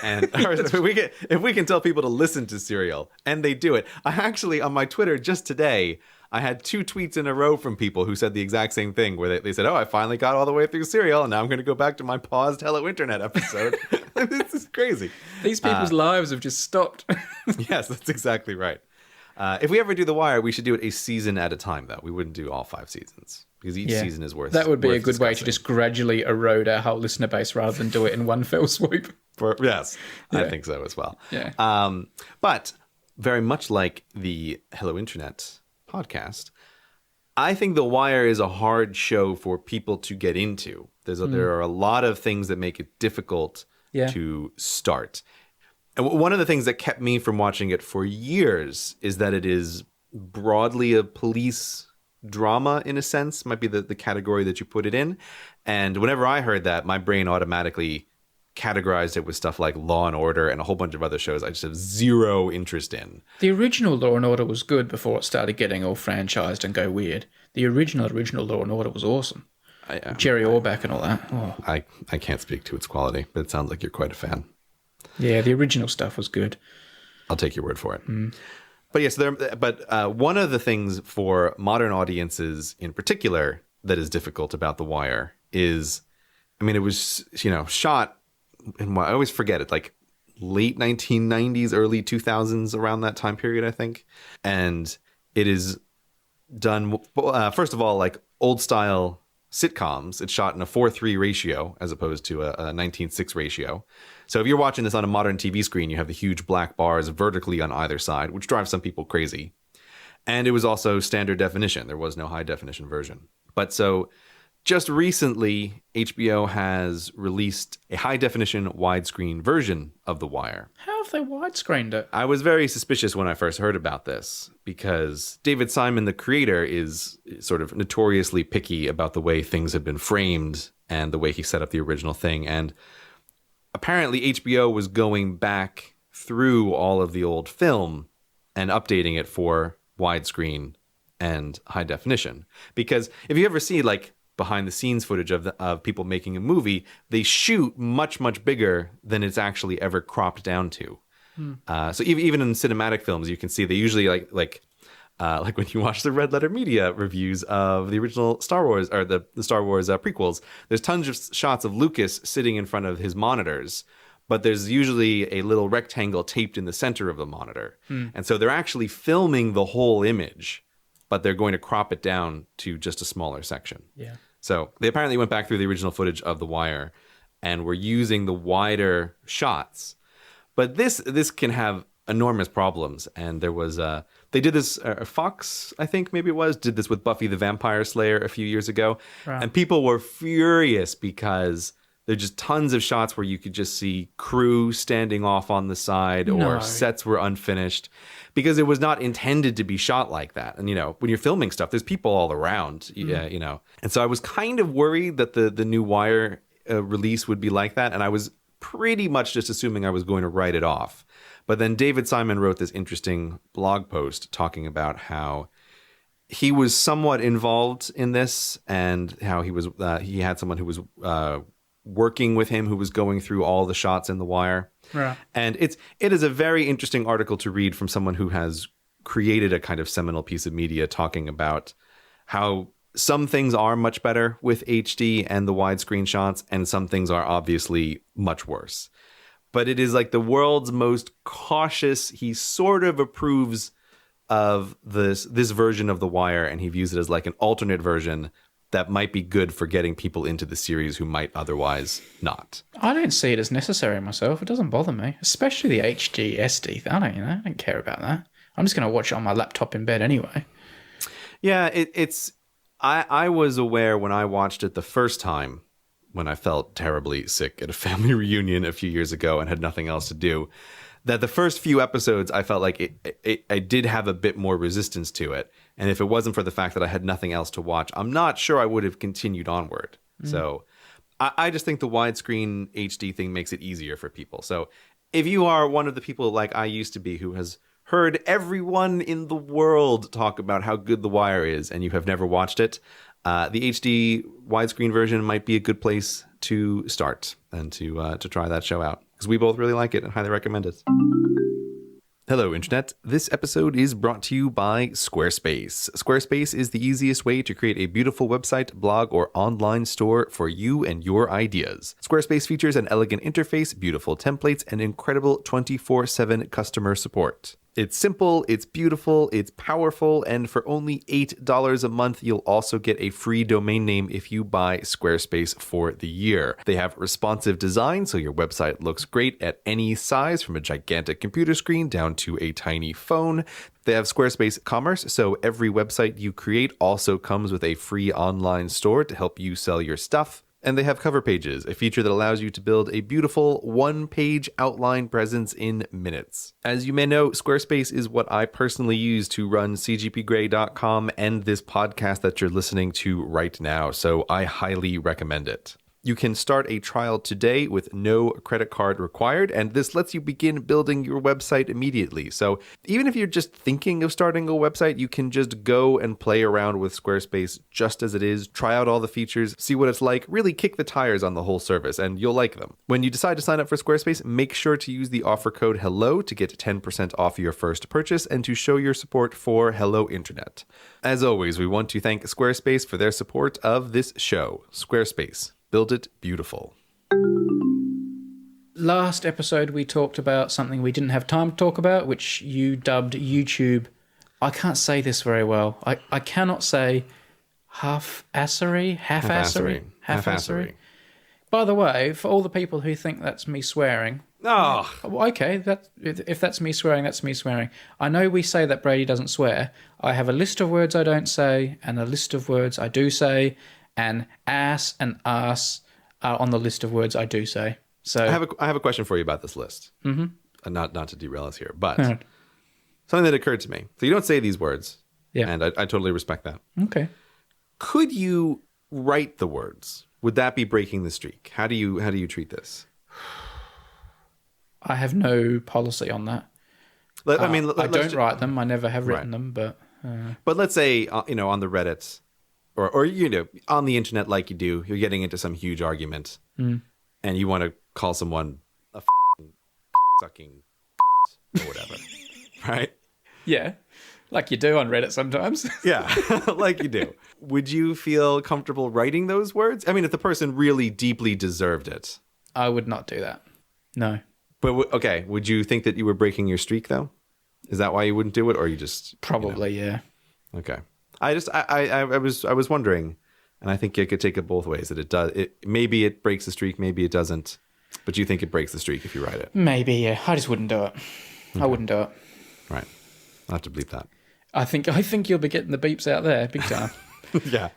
and or if we can tell people to listen to Serial, and they do it. I actually on my Twitter just today, I had 2 tweets in a row from people who said the exact same thing, where they said, "Oh, I finally got all the way through Serial, and now I'm going to go back to my paused Hello Internet episode." This is crazy. These people's lives have just stopped. Yes, that's exactly right. If we ever do The Wire, we should do it a season at a time, though. We wouldn't do all 5 seasons because each season is worth. That would be a good way to discussing. just gradually erode our whole listener base rather than do it in one fell swoop. Yes, I think so as well. Yeah. But very much like the Hello Internet podcast, I think The Wire is a hard show for people to get into. There are a lot of things that make it difficult to start. And one of the things that kept me from watching it for years is that it is broadly a police drama, in a sense, might be the category that you put it in. And whenever I heard that, my brain automatically categorized it with stuff like Law and Order and a whole bunch of other shows I just have zero interest in. The original Law and Order was good before it started getting all franchised and go weird. The original Law and Order was awesome. Jerry Orbach and all that. Oh. I can't speak to its quality, but it sounds like you're quite a fan. Yeah, the original stuff was good. I'll take your word for it. But yes, one of the things for modern audiences in particular that is difficult about The Wire is, I mean, it was, shot in, I always forget it, like late 1990s, early 2000s, around that time period, I think. And it is done, first of all, like old style sitcoms. It's shot in a 4:3 ratio as opposed to a 19:6 ratio. So if you're watching this on a modern TV screen, you have the huge black bars vertically on either side, which drives some people crazy. And it was also standard definition. There was no high definition version. But so just recently, HBO has released a high definition widescreen version of The Wire. How have they widescreened it? I was very suspicious when I first heard about this because David Simon, the creator, is sort of notoriously picky about the way things have been framed and the way he set up the original thing. And apparently HBO was going back through all of the old film and updating it for widescreen and high definition. Because if you ever see like behind the scenes footage of people making a movie, they shoot much, much bigger than it's actually ever cropped down to. So even in cinematic films, you can see they usually like when you watch the Red Letter Media reviews of the original Star Wars or the Star Wars prequels, there's tons of shots of Lucas sitting in front of his monitors, but there's usually a little rectangle taped in the center of the monitor. And so they're actually filming the whole image, but they're going to crop it down to just a smaller section. Yeah. So they apparently went back through the original footage of The Wire and were using the wider shots. But this can have enormous problems. And there was they did this, Fox, I think maybe it was, did this with Buffy the Vampire Slayer a few years ago. Right. And people were furious because there's just tons of shots where you could just see crew standing off on the side or sets were unfinished because it was not intended to be shot like that. And, when you're filming stuff, there's people all around, And so I was kind of worried that the new Wire release would be like that. And I was pretty much just assuming I was going to write it off. But then David Simon wrote this interesting blog post talking about how he was somewhat involved in this and how he had someone who was working with him who was going through all the shots in The Wire. Right. And it is a very interesting article to read from someone who has created a kind of seminal piece of media talking about how some things are much better with HD and the widescreen shots, and some things are obviously much worse. But it is like the world's most cautious. He sort of approves of this version of The Wire, and he views it as like an alternate version that might be good for getting people into the series who might otherwise not. I don't see it as necessary myself. It doesn't bother me, especially the HD SD. I don't care about that. I'm just going to watch it on my laptop in bed anyway. Yeah, I was aware when I watched it the first time, when I felt terribly sick at a family reunion a few years ago and had nothing else to do, that the first few episodes, I felt like I did have a bit more resistance to it. And if it wasn't for the fact that I had nothing else to watch, I'm not sure I would have continued onward. So I just think the widescreen HD thing makes it easier for people. So if you are one of the people like I used to be who has heard everyone in the world talk about how good The Wire is and you have never watched it, the HD widescreen version might be a good place to start and to try that show out, because we both really like it and highly recommend it. Hello, Internet. This episode is brought to you by Squarespace. Squarespace is the easiest way to create a beautiful website, blog, or online store for you and your ideas. Squarespace features an elegant interface, beautiful templates, and incredible 24/7 customer support. It's simple, it's beautiful, it's powerful, and for only $8 a month, you'll also get a free domain name if you buy Squarespace for the year. They have responsive design, so your website looks great at any size, from a gigantic computer screen down to a tiny phone. They have Squarespace Commerce, so every website you create also comes with a free online store to help you sell your stuff. And they have Cover Pages, a feature that allows you to build a beautiful one-page outline presence in minutes. As you may know, Squarespace is what I personally use to run cgpgrey.com and this podcast that you're listening to right now, so I highly recommend it. You can start a trial today with no credit card required, and this lets you begin building your website immediately. So even if you're just thinking of starting a website, you can just go and play around with Squarespace just as it is, try out all the features, see what it's like, really kick the tires on the whole service, and you'll like them. When you decide to sign up for Squarespace, make sure to use the offer code HELLO to get 10% off your first purchase and to show your support for Hello Internet. As always, we want to thank Squarespace for their support of this show. Squarespace. Build it beautiful. Last episode, we talked about something we didn't have time to talk about, which you dubbed YouTube. I can't say this very well. I cannot say half-assery. By the way, for all the people who think that's me swearing, okay, if that's me swearing, that's me swearing. I know we say that Brady doesn't swear. I have a list of words I don't say and a list of words I do say. And ass and ass are on the list of words I do say. So I have a question for you about this list. Mm-hmm. And not to derail us here, but something that occurred to me. So you don't say these words, and I totally respect that. Okay. Could you write the words? Would that be breaking the streak? How do you treat this? I have no policy on that. I don't write them. I never have written them, but let's say on the Reddit. Or on the internet, like you do, you're getting into some huge argument, and you want to call someone a sucking or whatever, right? Yeah, like you do on Reddit sometimes. Yeah, like you do. Would you feel comfortable writing those words? I mean, if the person really deeply deserved it. I would not do that. No. But okay, would you think that you were breaking your streak, though? Is that why you wouldn't do it, or you just probably yeah? Okay. I was wondering, and I think you could take it both ways. That it does. Maybe it breaks the streak, maybe it doesn't. But you think it breaks the streak if you write it? Maybe, yeah. I just wouldn't do it. Okay. I wouldn't do it. Right. I'll have to bleep that. I think you'll be getting the beeps out there big time. Yeah.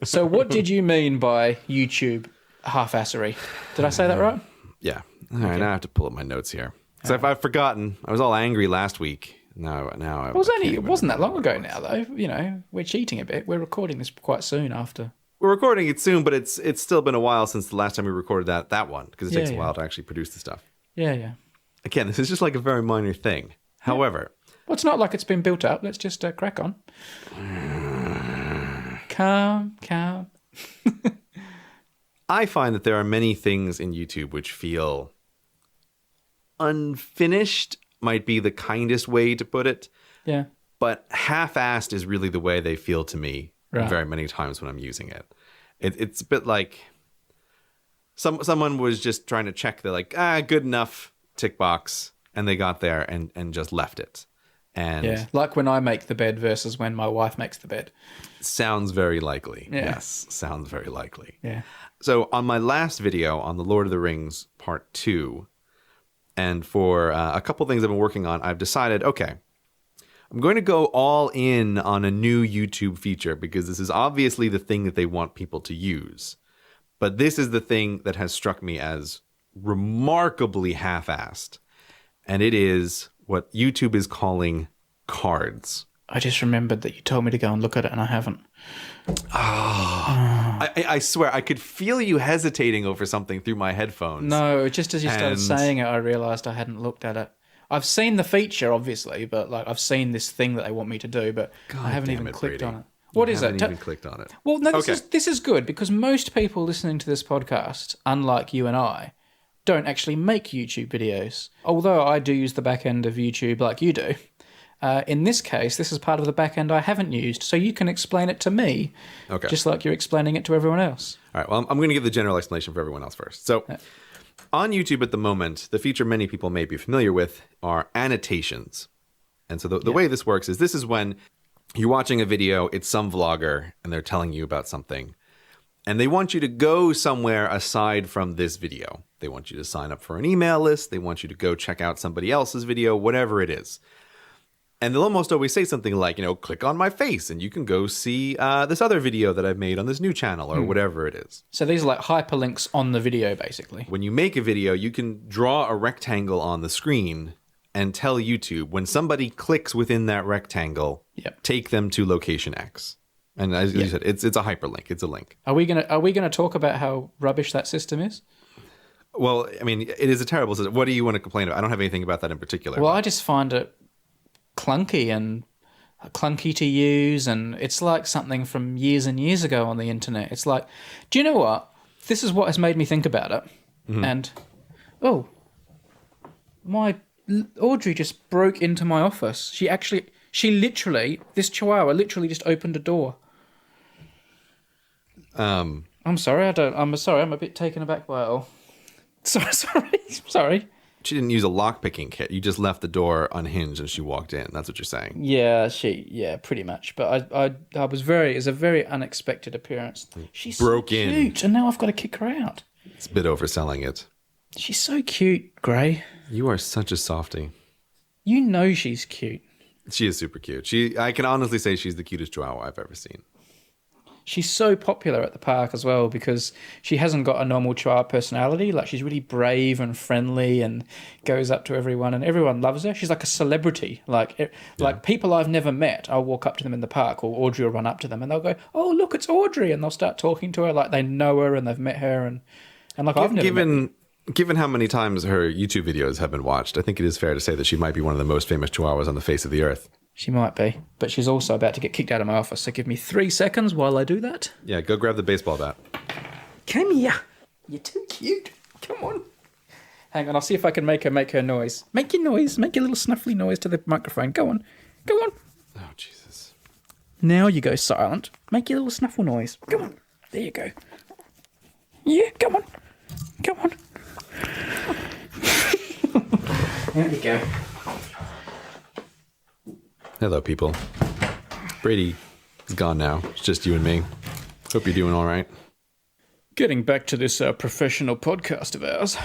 So what did you mean by YouTube half-assery? Did I say that right? Yeah. All right. Now I have to pull up my notes here. So if I've forgotten, I was all angry last week. Now it wasn't that long ago now, though. We're cheating a bit. We're recording this quite soon after. We're recording it soon, but it's still been a while since the last time we recorded that one, because it takes a while to actually produce the stuff. Yeah. Again, this is just like a very minor thing. Yeah. However, well, it's not like it's been built up. Let's just crack on. Calm. I find that there are many things in YouTube which feel unfinished. Might be the kindest way to put it. Yeah. But half-assed is really the way they feel to me very many times when I'm using it. It's a bit like someone was just trying to check the good enough tick box, and they got there and just left it. And like when I make the bed versus when my wife makes the bed. Sounds very likely. Yeah. Yes, sounds very likely. Yeah. So on my last video on the Lord of the Rings Part 2, and for a couple things I've been working on, I've decided, okay, I'm going to go all in on a new YouTube feature, because this is obviously the thing that they want people to use. But this is the thing that has struck me as remarkably half-assed. And it is what YouTube is calling cards. I just remembered that you told me to go and look at it, and I haven't. I swear, I could feel you hesitating over something through my headphones. No, just as you started saying it, I realised I hadn't looked at it. I've seen the feature, obviously, but like I've seen this thing that they want me to do, but I haven't even clicked on it. What is it? I haven't even clicked on it. Well, no, this is good because most people listening to this podcast, unlike you and I, don't actually make YouTube videos. Although I do use the back end of YouTube like you do. In this case, this is part of the back end I haven't used, so you can explain it to me, just like you're explaining it to everyone else. All right, well, I'm going to give the general explanation for everyone else first. So, on YouTube at the moment, the feature many people may be familiar with are annotations. And so the way this works is this is when you're watching a video, it's some vlogger, and they're telling you about something. And they want you to go somewhere aside from this video. They want you to sign up for an email list. They want you to go check out somebody else's video, whatever it is. And they'll almost always say something like, click on my face and you can go see this other video that I've made on this new channel or whatever it is. So these are like hyperlinks on the video, basically. When you make a video, you can draw a rectangle on the screen and tell YouTube when somebody clicks within that rectangle, take them to location X. And as you said, it's a hyperlink. It's a link. Are we gonna talk about how rubbish that system is? Well, I mean, it is a terrible system. What do you want to complain about? I don't have anything about that in particular. Well, I just find it clunky to use, and it's like something from years and years ago on the internet. It's like, do you know what? This is what has made me think about it. And my Audrey just broke into my office. This chihuahua literally just opened a door. I'm sorry. I'm a bit taken aback by it all. Sorry. She didn't use a lock-picking kit. You just left the door unhinged and she walked in. That's what you're saying. Yeah, pretty much. But I was it's a very unexpected appearance. She's broke so in. Cute, and now I've got to kick her out. It's a bit overselling it. She's so cute, Gray. You are such a softie. You know she's cute. She is super cute. I can honestly say she's the cutest chihuahua I've ever seen. She's so popular at the park as well because she hasn't got a normal chihuahua personality. Like, she's really brave and friendly and goes up to everyone and everyone loves her. She's like a celebrity. Like people I've never met, I'll walk up to them in the park or Audrey will run up to them and they'll go, "Oh, look, it's Audrey." And they'll start talking to her like they know her and they've met her. And like, I've never met her. Given how many times her YouTube videos have been watched, I think it is fair to say that she might be one of the most famous chihuahuas on the face of the earth. She might be, but she's also about to get kicked out of my office, so give me 3 seconds while I do that. Yeah, go grab the baseball bat. Come here. You're too cute. Come on. Hang on, I'll see if I can make her noise. Make your noise. Make your little snuffly noise to the microphone. Go on. Go on. Oh, Jesus. Now you go silent. Make your little snuffle noise. Go on. There you go. Yeah, come on. Come on. There you go. Hello, people. Brady is gone now. It's just you and me. Hope you're doing all right. Getting back to this professional podcast of ours.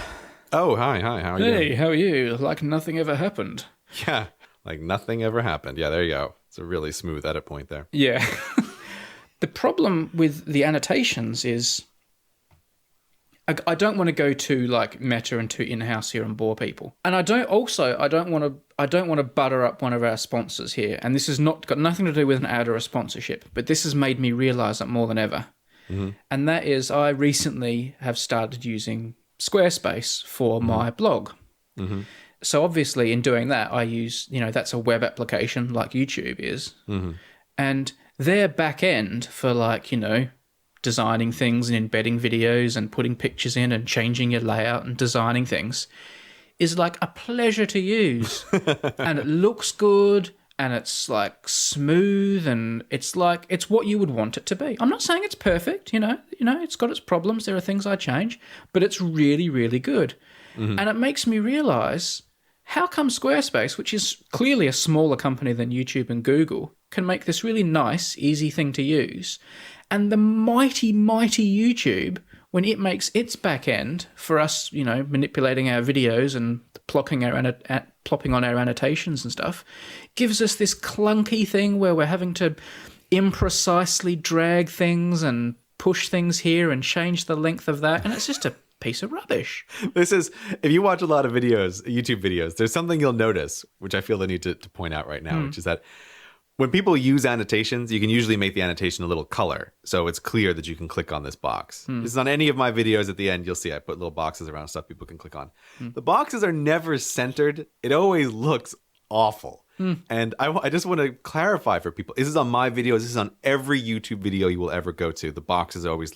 Oh, hi. How are you? Hey, how are you? Like nothing ever happened. Yeah, like nothing ever happened. Yeah, there you go. It's a really smooth edit point there. Yeah. The problem with the annotations is I don't want to go too like meta and too in-house here and bore people. And I don't want to butter up one of our sponsors here. And this has got nothing to do with an ad or a sponsorship, but this has made me realize that more than ever. Mm-hmm. And that is, I recently have started using Squarespace for my blog. Mm-hmm. So obviously in doing that, I use, that's a web application like YouTube is. Mm-hmm. And their back end for designing things and embedding videos and putting pictures in and changing your layout and designing things is like a pleasure to use. And it looks good and it's like smooth and it's what you would want it to be. I'm not saying it's perfect, it's got its problems. There are things I change, but it's really, really good. Mm-hmm. And it makes me realize how come Squarespace, which is clearly a smaller company than YouTube and Google, can make this really nice, easy thing to use. And the mighty, mighty YouTube, when it makes its back end for us, manipulating our videos and plopping on our annotations and stuff, gives us this clunky thing where we're having to imprecisely drag things and push things here and change the length of that. And it's just a piece of rubbish. This is, if you watch a lot of videos, YouTube videos, there's something you'll notice, which I feel the need to point out right now, which is that When people use annotations, you can usually make the annotation a little color, so it's clear that you can click on this box. This is on any of my videos. At the end, you'll see I put little boxes around stuff people can click on. The boxes are never centered. It always looks awful. And I just want to clarify for people. This is on my videos. This is on every YouTube video you will ever go to. The boxes always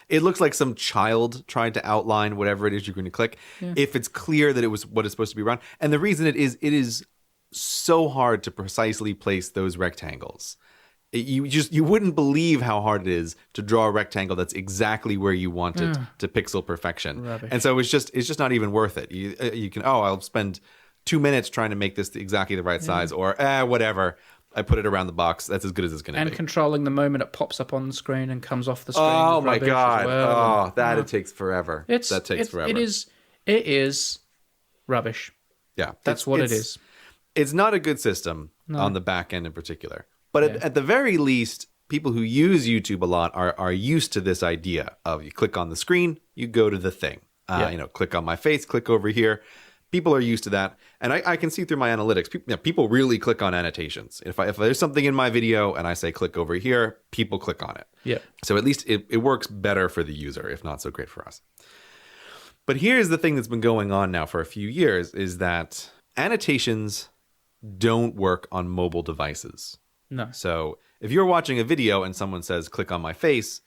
it looks like some child tried to outline whatever it is you're going to click. If it's clear that it was what it's supposed to be around. And the reason it is so hard to precisely place those rectangles. You wouldn't believe how hard it is to draw a rectangle that's exactly where you want it to pixel perfection. Rubbish. And so it's just not even worth it. You can I'll spend 2 minutes trying to make this exactly the right size, or whatever. I put it around the box. That's as good as it's going to be. And controlling the moment it pops up on the screen and comes off the screen. Oh my rubbish god! as well. It takes forever. That takes forever. It is rubbish. Yeah, That's what it is. It's not a good system on the back end in particular. But at the very least, people who use YouTube a lot are used to this idea of you click on the screen, you go to the thing. Click on my face, click over here. People are used to that. And I can see through my analytics, people really click on annotations. If there's something in my video and I say click over here, people click on it. Yeah. So at least it works better for the user, if not so great for us. But here's the thing that's been going on now for a few years is that annotations don't work on mobile devices. No. So if you're watching a video and someone says, click on my face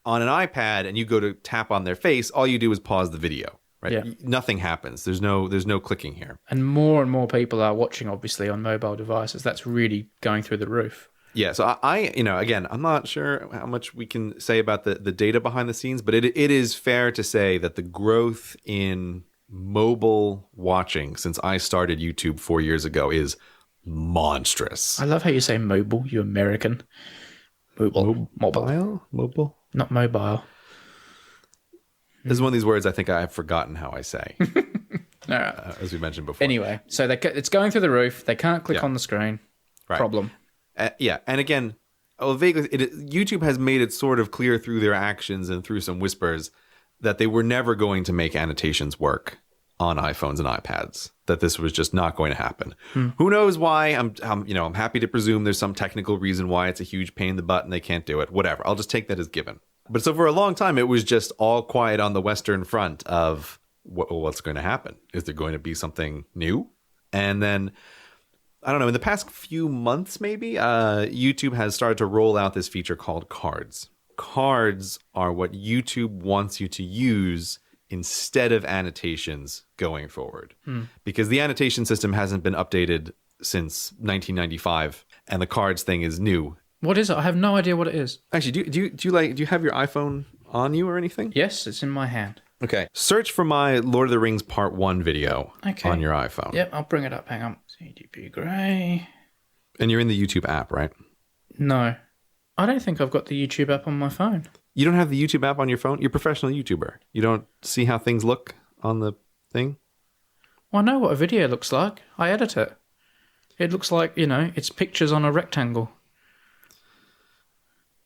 on an iPad and you go to tap on their face, all you do is pause the video, right? Yeah. Nothing happens. There's no clicking here. And more people are watching, obviously, on mobile devices. That's really going through the roof. Yeah. So again, I'm not sure how much we can say about the data behind the scenes, but it is fair to say that the growth in mobile watching since I started YouTube 4 years ago is monstrous. I love how you say mobile, you American. Mobile. Mobile? Not mobile. This is one of these words I think I have forgotten how I say, All right. as we mentioned before. Anyway, so it's going through the roof. They can't click on the screen. Right. Problem. And again, vaguely, YouTube has made it sort of clear through their actions and through some whispers that they were never going to make annotations work on iPhones and iPads. That this was just not going to happen. Who knows why? I'm happy to presume there's some technical reason why it's a huge pain in the butt and they can't do it. Whatever. I'll just take that as given. But so for a long time, it was just all quiet on the Western front of what's going to happen. Is there going to be something new? And then, I don't know, in the past few months, maybe, YouTube has started to roll out this feature called cards. Cards are what YouTube wants you to use instead of annotations going forward. Because the annotation system hasn't been updated since 1995, and the cards thing is new. What is it? I have no idea what it is. Actually, do you have your iPhone on you or anything? Yes, it's in my hand. Okay. Search for my Lord of the Rings Part 1 video on your iPhone. Yep, I'll bring it up. Hang on. CDP Grey. And you're in the YouTube app, right? No. I don't think I've got the YouTube app on my phone. You don't have the YouTube app on your phone? You're a professional YouTuber. You don't see how things look on the thing? Well, I know what a video looks like. I edit it. It looks like, it's pictures on a rectangle.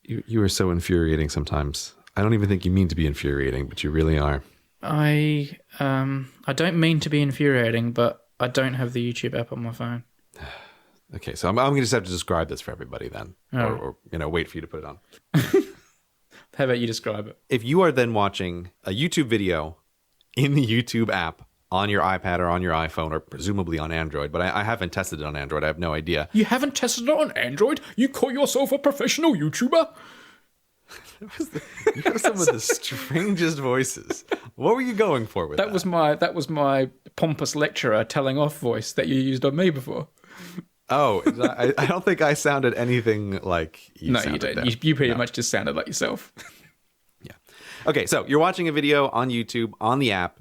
You are so infuriating sometimes. I don't even think you mean to be infuriating, but you really are. I don't mean to be infuriating, but I don't have the YouTube app on my phone. Okay, so I'm going to just have to describe this for everybody then. Or wait for you to put it on. How about you describe it? If you are then watching a YouTube video in the YouTube app on your iPad or on your iPhone or presumably on Android, but I haven't tested it on Android. I have no idea. You haven't tested it on Android? You call yourself a professional YouTuber? You have some of the strangest voices. What were you going for with that? That was my pompous lecturer telling off voice that you used on me before. Oh, I don't think I sounded anything like you sounded. No, you don't. You pretty much just sounded like yourself. Yeah. Okay, so you're watching a video on YouTube on the app,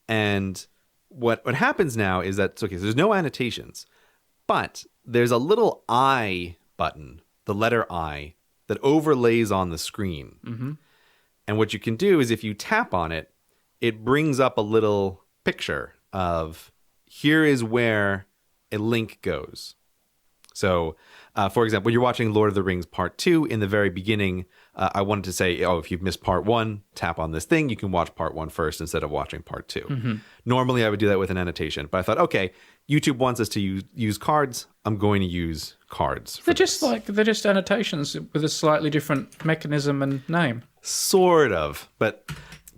and what happens now is that, okay, so there's no annotations, but there's a little I button, the letter I, that overlays on the screen. Mm-hmm. And what you can do is if you tap on it, it brings up a little picture of here is where a link goes. So, for example, when you're watching Lord of the Rings Part 2, in the very beginning, I wanted to say, oh, if you've missed part 1, tap on this thing. You can watch part 1 first instead of watching part 2. Normally, I would do that with an annotation. But I thought, okay, YouTube wants us to use cards. I'm going to use cards. They're just annotations with a slightly different mechanism and name. Sort of. But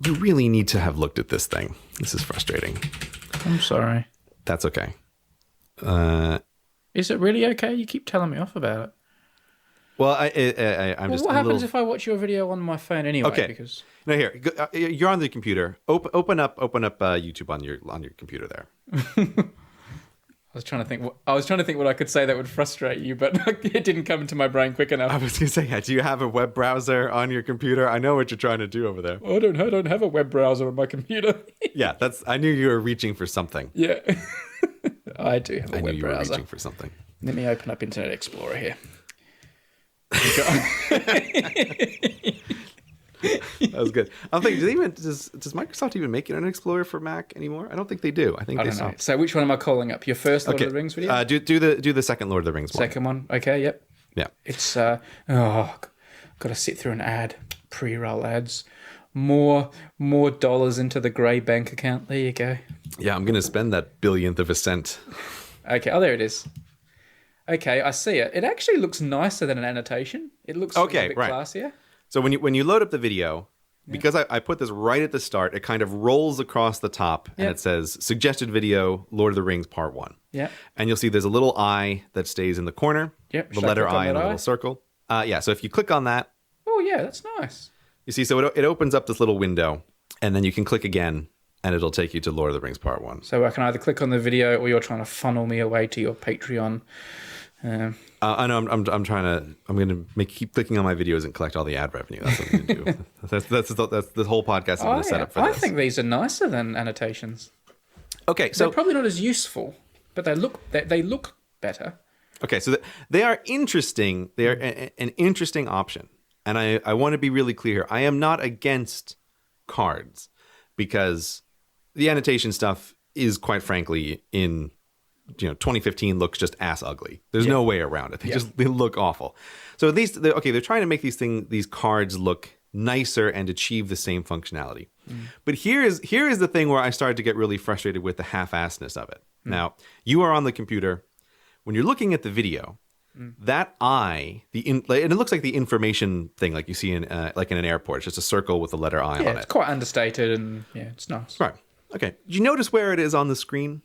you really need to have looked at this thing. This is frustrating. I'm sorry. That's okay. Is it really okay? You keep telling me off about it. Well, I'm just. What happens if I watch your video on my phone anyway? Okay. Because no, here you're on the computer. Open up YouTube on your computer there. I was trying to think what I could say that would frustrate you, but it didn't come into my brain quick enough. I was going to say, do you have a web browser on your computer? I know what you're trying to do over there. I don't have a web browser on my computer. Yeah, I knew you were reaching for something. Yeah, I do have a web browser. I knew you were reaching for something. Let me open up Internet Explorer here. That was good. I'm thinking, does Microsoft even make Internet Explorer for Mac anymore? I don't think they do. I don't know. So which one am I calling up? Your first Lord of the Rings video? Do the second Lord of the Rings one. Second one. Okay. Yep. Yeah. It's got to sit through an ad. Pre-roll ads. More dollars into the grey bank account. There you go. Yeah, I'm gonna spend that billionth of a cent. Okay. Oh, there it is. Okay, I see it. It actually looks nicer than an annotation. It looks a bit classier. So when you load up the video, because I put this right at the start, it kind of rolls across the top and it says suggested video, Lord of the Rings Part 1. Yeah. And you'll see there's a little eye that stays in the corner. Yep. The letter I in a little circle. So if you click on that. Oh, yeah, that's nice. You see, so it opens up this little window and then you can click again and it'll take you to Lord of the Rings Part 1. So I can either click on the video or you're trying to funnel me away to your Patreon. I know. I'm going to keep clicking on my videos and collect all the ad revenue. That's what I'm going to do. that's the whole podcast I'm going to set up for this. I think these are nicer than annotations. Okay, so they're probably not as useful, but they look better. Okay, so they are interesting. They are an interesting option, and I want to be really clear here. I am not against cards because the annotation stuff is, quite frankly, in 2015 looks just ass ugly. There's no way around it. They look awful. So at least they're trying to make these cards look nicer and achieve the same functionality. But here is the thing where I started to get really frustrated with the half-assedness of it. Now, you are on the computer. When you're looking at the video, that eye, and it looks like the information thing like you see in an airport. It's just a circle with the letter I on it. Yeah, it's quite understated and it's nice. Right. Okay. Did you notice where it is on the screen?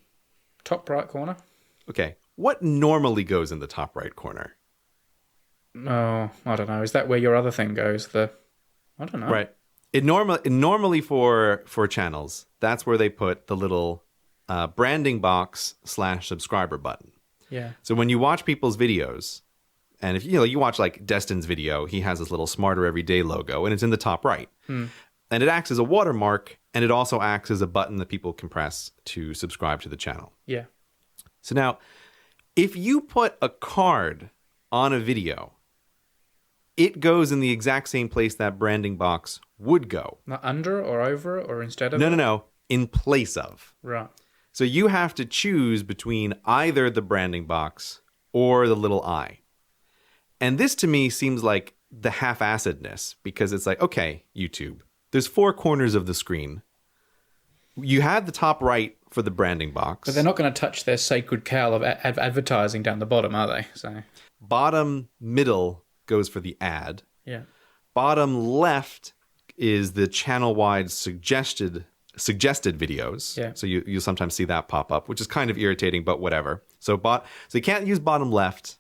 Top right corner. Okay. What normally goes in the top right corner? Oh, I don't know. Is that where your other thing goes? I don't know. Right. Normally for channels, that's where they put the little branding box /subscriber button. Yeah. So when you watch people's videos, and if you watch like Destin's video, he has this little Smarter Everyday logo, and it's in the top right. And it acts as a watermark, and it also acts as a button that people can press to subscribe to the channel. Yeah. So now, if you put a card on a video, it goes in the exact same place that branding box would go. Not under or over or instead of? No. In place of. Right. So you have to choose between either the branding box or the little eye. And this to me seems like the half-assedness, because it's like, okay, YouTube, there's 4 corners of the screen. You have the top right for the branding box. But they're not going to touch their sacred cow of advertising down the bottom, are they? So bottom middle goes for the ad. Yeah. Bottom left is the channel-wide suggested videos. Yeah. So you'll sometimes see that pop up, which is kind of irritating, but whatever. So you can't use bottom left.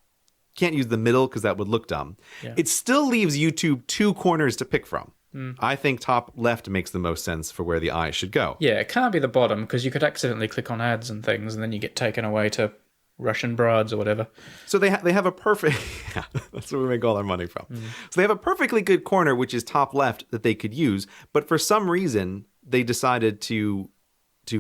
Can't use the middle because that would look dumb. Yeah. It still leaves YouTube 2 corners to pick from. I think top left makes the most sense for where the eye should go. Yeah, it can't be the bottom because you could accidentally click on ads and things and then you get taken away to Russian brides or whatever. So they have a perfect... Yeah, that's where we make all our money from. So they have a perfectly good corner, which is top left, that they could use. But for some reason, they decided to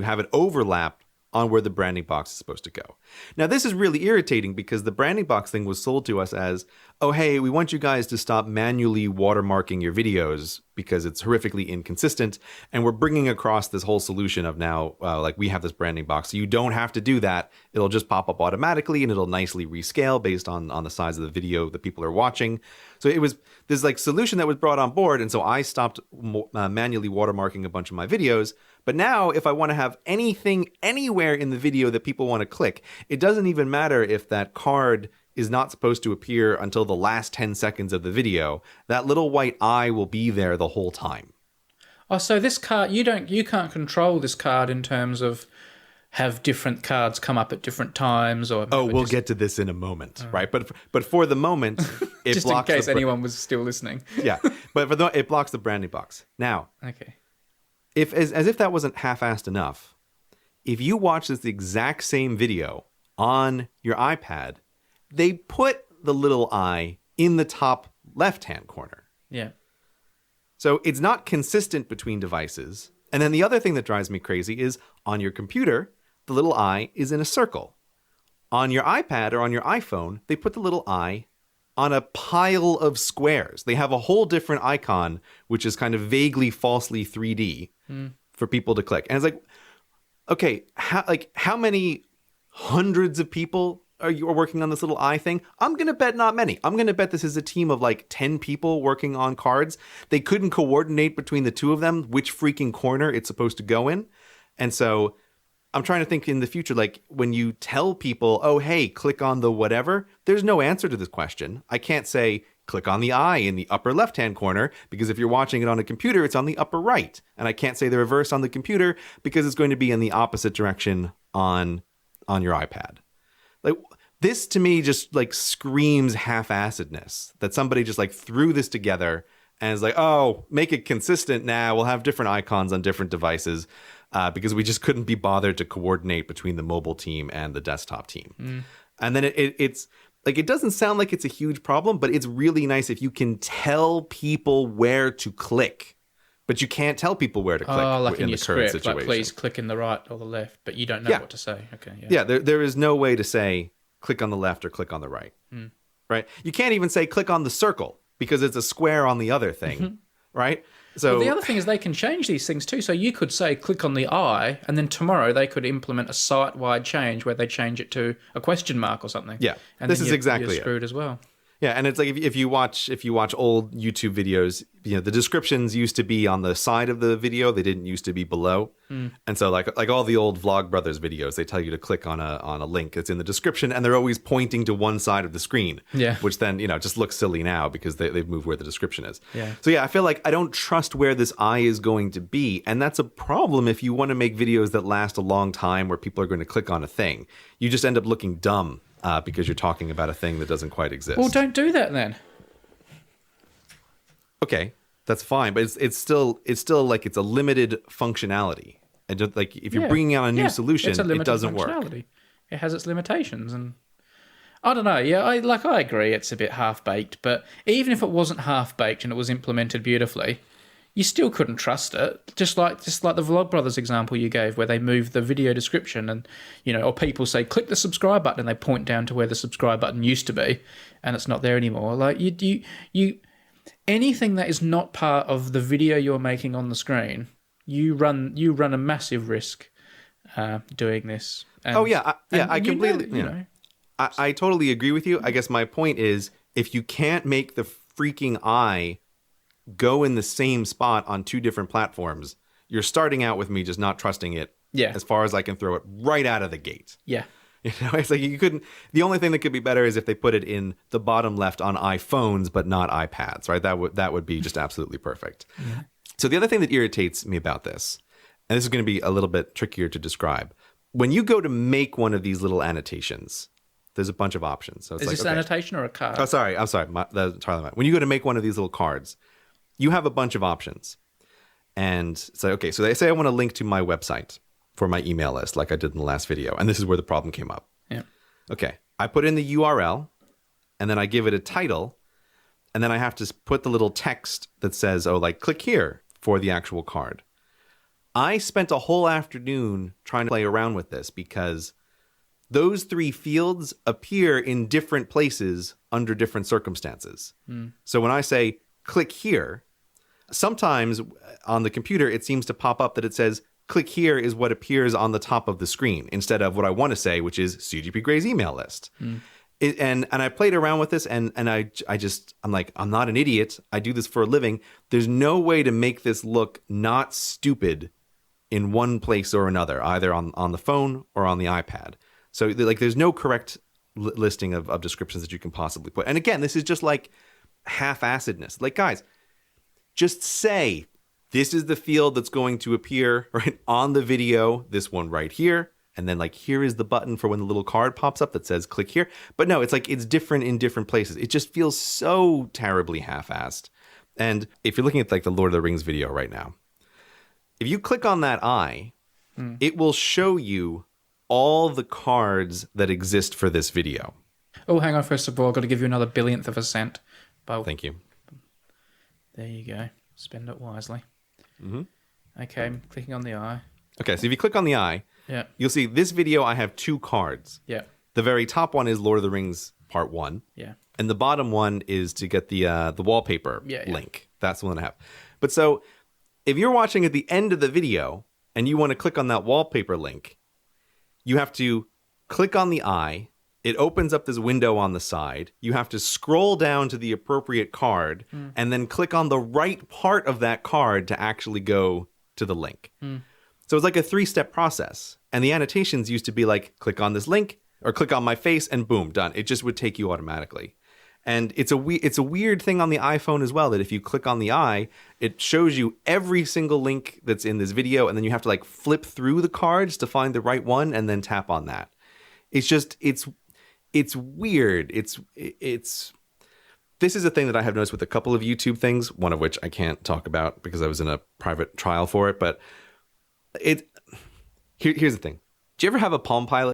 have it overlap on where the branding box is supposed to go. Now, this is really irritating because the branding box thing was sold to us as, oh, hey, we want you guys to stop manually watermarking your videos because it's horrifically inconsistent. And we're bringing across this whole solution of now, like we have this branding box. So you don't have to do that. It'll just pop up automatically and it'll nicely rescale based on the size of the video that people are watching. So it was this like solution that was brought on board. And so I stopped manually watermarking a bunch of my videos. But now if I want to have anything anywhere in the video that people want to click, it doesn't even matter if that card is not supposed to appear until the last 10 seconds of the video. That little white eye will be there the whole time. Oh, so this card, you can't control this card in terms of have different cards come up at different times, or we'll get to this in a moment, right? But for the moment, it just blocks in case anyone was still listening. Yeah, but it blocks the branding box. Now, okay, as if that wasn't half-assed enough, if you watch this exact same video on your iPad, they put the little eye in the top left-hand corner. Yeah. So it's not consistent between devices. And then the other thing that drives me crazy is on your computer, the little eye is in a circle. On your iPad or on your iPhone, they put the little eye on a pile of squares. They have a whole different icon, which is kind of vaguely falsely 3D for people to click. And it's like, okay, how many hundreds of people are working on this little eye thing? I'm going to bet not many. I'm going to bet this is a team of like 10 people working on cards. They couldn't coordinate between the two of them which freaking corner it's supposed to go in. And so I'm trying to think in the future, like when you tell people, oh, hey, click on the whatever, there's no answer to this question. I can't say click on the eye in the upper left-hand corner because if you're watching it on a computer, it's on the upper right. And I can't say the reverse on the computer because it's going to be in the opposite direction on your iPad. Like this to me just like screams half-assedness that somebody just like threw this together and is like, oh, make it consistent now. We'll have different icons on different devices because we just couldn't be bothered to coordinate between the mobile team and the desktop team. And then it's like, it doesn't sound like it's a huge problem, but it's really nice if you can tell people where to click. But you can't tell people where to click like in the your current script, situation. like please click in the right or the left, but you don't know what to say. Okay, yeah. There is no way to say click on the left or click on the right. Right? You can't even say click on the circle because it's a square on the other thing, right? So the other thing is they can change these things too. So you could say click on the eye, and then tomorrow they could implement a site-wide change where they change it to a question mark or something. Yeah, and this is exactly you're screwed as well. Yeah, and it's like if you watch old YouTube videos, you know, the descriptions used to be on the side of the video; they didn't used to be below. And so, like all the old Vlogbrothers videos, they tell you to click on a link that's in the description, and they're always pointing to one side of the screen. Yeah, which then just looks silly now because they've moved where the description is. Yeah. So yeah, I feel like I don't trust where this eye is going to be, and that's a problem if you want to make videos that last a long time where people are going to click on a thing. You just end up looking dumb. Because you're talking about a thing that doesn't quite exist. Well, don't do that then. Okay, that's fine, but it's still like it's a limited functionality. And just, like if you're bringing out a new solution, it doesn't work. It has its limitations, and I don't know. Yeah, I agree. It's a bit half baked, but even if it wasn't half baked and it was implemented beautifully, you still couldn't trust it. Just like the Vlogbrothers example you gave, where they move the video description and, or people say, click the subscribe button, and they point down to where the subscribe button used to be, and it's not there anymore. Like you anything that is not part of the video you're making on the screen, you run a massive risk doing this. And, I completely, I totally agree with you. I guess my point is, if you can't make the freaking eye go in the same spot on two different platforms, you're starting out with me just not trusting it as far as I can throw it right out of the gate. Yeah. It's like you couldn't, the only thing that could be better is if they put it in the bottom left on iPhones, but not iPads, right? That would be just absolutely perfect. Yeah. So the other thing that irritates me about this, and this is going to be a little bit trickier to describe, when you go to make one of these little annotations, there's a bunch of options. So it's is this an annotation or a card? Oh, sorry. I'm sorry. That's entirely mine. When you go to make one of these little cards, you have a bunch of options. And so, okay, so they say I want to link to my website for my email list like I did in the last video. And this is where the problem came up. Yeah. Okay. I put in the URL and then I give it a title. And then I have to put the little text that says, click here for the actual card. I spent a whole afternoon trying to play around with this because those 3 fields appear in different places under different circumstances. So when I say click here, sometimes on the computer, it seems to pop up that it says click here is what appears on the top of the screen instead of what I want to say, which is CGP Grey's email list. And I played around with this and I'm like, I'm not an idiot. I do this for a living. There's no way to make this look not stupid in one place or another, either on the phone or on the iPad. So like, there's no correct listing of descriptions that you can possibly put. And again, this is just like half-assedness. Like, guys, just say, this is the field that's going to appear right on the video, this one right here. And then like, here is the button for when the little card pops up that says click here. But no, it's like, it's different in different places. It just feels so terribly half-assed. And if you're looking at like the Lord of the Rings video right now, if you click on that eye, it will show you all the cards that exist for this video. Oh, hang on. First of all, I've got to give you another billionth of a cent. Thank you. There you go. Spend it wisely. Okay, I'm clicking on the eye. Okay, so if you click on the eye, you'll see this video, I have 2 cards. Yeah. The very top one is Lord of the Rings Part 1. Yeah. And the bottom one is to get the wallpaper link. That's the one I have. But so if you're watching at the end of the video and you want to click on that wallpaper link, you have to click on the eye. It opens up this window on the side. You have to scroll down to the appropriate card and then click on the right part of that card to actually go to the link. So it's like a 3-step process. And the annotations used to be like, click on this link or click on my face and boom, done. It just would take you automatically. And it's a weird thing on the iPhone as well, that if you click on the eye, it shows you every single link that's in this video. And then you have to like flip through the cards to find the right one and then tap on that. It's just, it's weird. This is a thing that I have noticed with a couple of YouTube things, one of which I can't talk about because I was in a private trial for it. But here's the thing. Do you ever have a Palm Pilot?